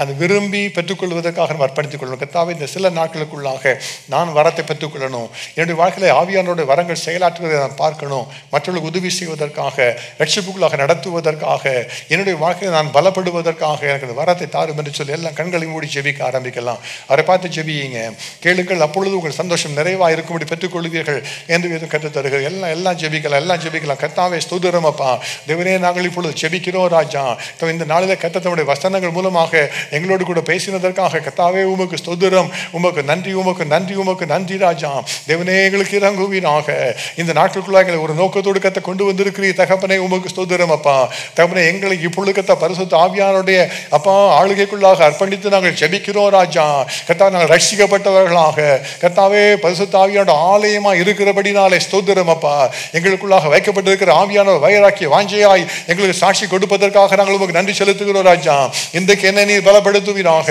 அந்த விரும்பி பெற்றுக்கொள்வதற்காக நம்ம அர்ப்பணித்துக் கொள்ளணும். கர்த்தாவே, இந்த சில நாட்களுக்குள்ளாக நான் வரத்தை பெற்றுக்கொள்ளணும். என்னுடைய வாழ்க்கையில் ஆவியானோட வரங்கள் செயலாற்றுவதை நான் பார்க்கணும். மற்றவர்களுக்கு உதவி செய்வதற்காக, ரட்சிப்புக்குள்ளாக நடத்துவதற்காக, என்னுடைய வாழ்க்கையை நான் பலப்படுவதற்காக எனக்கு அந்த வரத்தை தாரும் என்று சொல்லி எல்லாம் கண்களை மூடி ஜெபிக்க ஆரம்பிக்கலாம். அவரை பார்த்து ஜெபியுங்க, கேளுங்கள், அப்பொழுது உங்கள் சந்தோஷம் நிறைவாக இருக்கும்படி பெற்றுக்கொள்வீர்கள் என்று கற்றுத் தருகிறது. எல்லாம் ஜெபிக்கலாம், எல்லாம் ஜெபிக்கலாம். கர்த்தாவே, ஸ்தோத்திரம் அப்பா. தேவனே, நாங்கள் இப்பொழுது ஜெபிக்கிறோம் ராஜா. இந்த நாளில் கர்த்தர் தம்முடைய வசனங்கள் மூலமாக எங்களோடு கூட பேசினதற்காக கர்த்தாவே உமக்கு ஸ்தோத்திரம், உமக்கு நன்றி, உமக்கு நன்றி, உமக்கு நன்றி ராஜா. தேவனே, எங்களுக்கு இறங்குவீராக. இந்த நாட்களுக்குள்ள எங்களை ஒரு நோக்கத்தோடு கர்த்தர் கொண்டு வந்திருக்கிறீர் தகப்பனே, உமக்கு ஸ்தோத்திரம் அப்பா. தகப்பனே, எங்களை இப்பொழுது கர்த்தர் பரிசுத்த ஆவியானுடைய அப்பா ஆளுகைக்குள்ளாக அர்ப்பணித்து நாங்கள் ஜெபிக்கிறோம் ராஜா. கர்த்தாவே, நாங்கள் ரட்சிக்கப்பட்டவர்களாக கர்த்தாவே பரிசுத்த ஆவியானோட ஆலயமா இருக்கிறபடினாலே ஸ்தோத்திரம் அப்பா. எங்களுக்குள்ள எங்களுக்குள்ளாக வைக்கப்பட்டிருக்கிற ஆவியான வைராக்கிய வாஞ்சையாய் எங்களுக்கு சாட்சி கொடுப்பதற்காக நாங்கள் உங்களுக்கு நன்றி செலுத்துகிறோம் ராஜா. இன்றைக்கு என்னை நீர் பலப்படுத்துவீராக,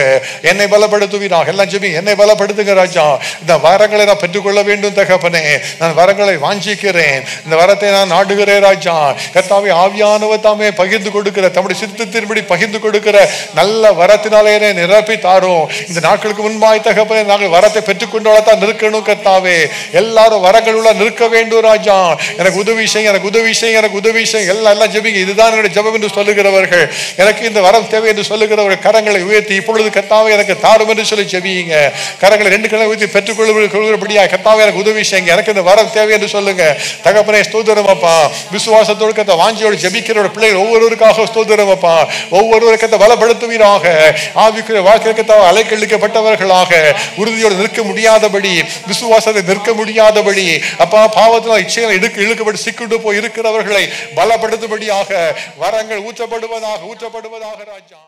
என்னை பலப்படுத்துவீராக. எல்லாம் ஜெபி, என்னை பலப்படுத்துங்க ராஜா. இந்த வரங்களை நான் பெற்றுக்கொள்ள வேண்டும் தகப்பனே. நான் வரங்களை வாஞ்சிக்கிறேன், இந்த வரத்தை நான் நாடுகிறேன் ராஜா. கர்த்தாவே, ஆவியானவர் தாமே பகிர்ந்து கொடுக்கிற தம்முடைய சித்தத்தின்படி பகிர்ந்து கொடுக்கிற நல்ல வரத்தினாலே நிரப்பி தாரும். இந்த நாட்களுக்கு முன்பாய் தகப்பனே, நாங்கள் வரத்தை பெற்றுக்கொண்டோதான் நிற்கணும் கர்த்தாவே. எல்லாரும் வரங்கள் உள்ள நிற்க வேண்டும் ராஜா. எனக்கு உதவி செய்ய, எனக்கு உதவி செய்ய, எனக்கு உதவி செய்ய. எல்லாம் ஜெபிங்க. இதுதான் என்னுடைய ஜெபம் என்று சொல்லுகிறவர்கள், எனக்கு இந்த வரம் தேவை என்று சொல்லுகிறவர்கள் கரங்களை உயர்த்தி இப்பொழுது கர்த்தாவே எனக்கு தாரும் என்று சொல்லி ஜெபிங்க. கரங்களை 2 கரங்களை உயர்த்தி பெற்றுக்கொள்ளும்படியா கர்த்தாவே எனக்கு உதவி செய்யுங்க, எனக்கு இந்த வரம் தேவை என்று சொல்லுங்க. தகப்பனே ஸ்தோத்திரம் அப்பா. விசுவாசத்தோடு கத்த வாஞ்சியோடு ஜெபிக்கிற பிள்ளைகள் ஒவ்வொருவருக்காக ஸ்தோத்திரம் அப்பா. ஒவ்வொருவருக்கத்தை பலப்படுத்துவீராக. ஆவிக்குரிய வாழ்க்கைக்கு அலைக்கழிக்கப்பட்டவர்களாக உறுதியோடு நிற்க முடியாதபடி, விசுவாசத்தை நிற்க முடியாதபடி அப்பா, பாவத்தினால் இச்சைகளை இழுக்கப்பட்டு சிக்கிட்டு போய் இருக்கிறவர்களை பலப்படுத்தும்படியாக வரங்கள் ஊற்றப்படுவதாக ராஜா.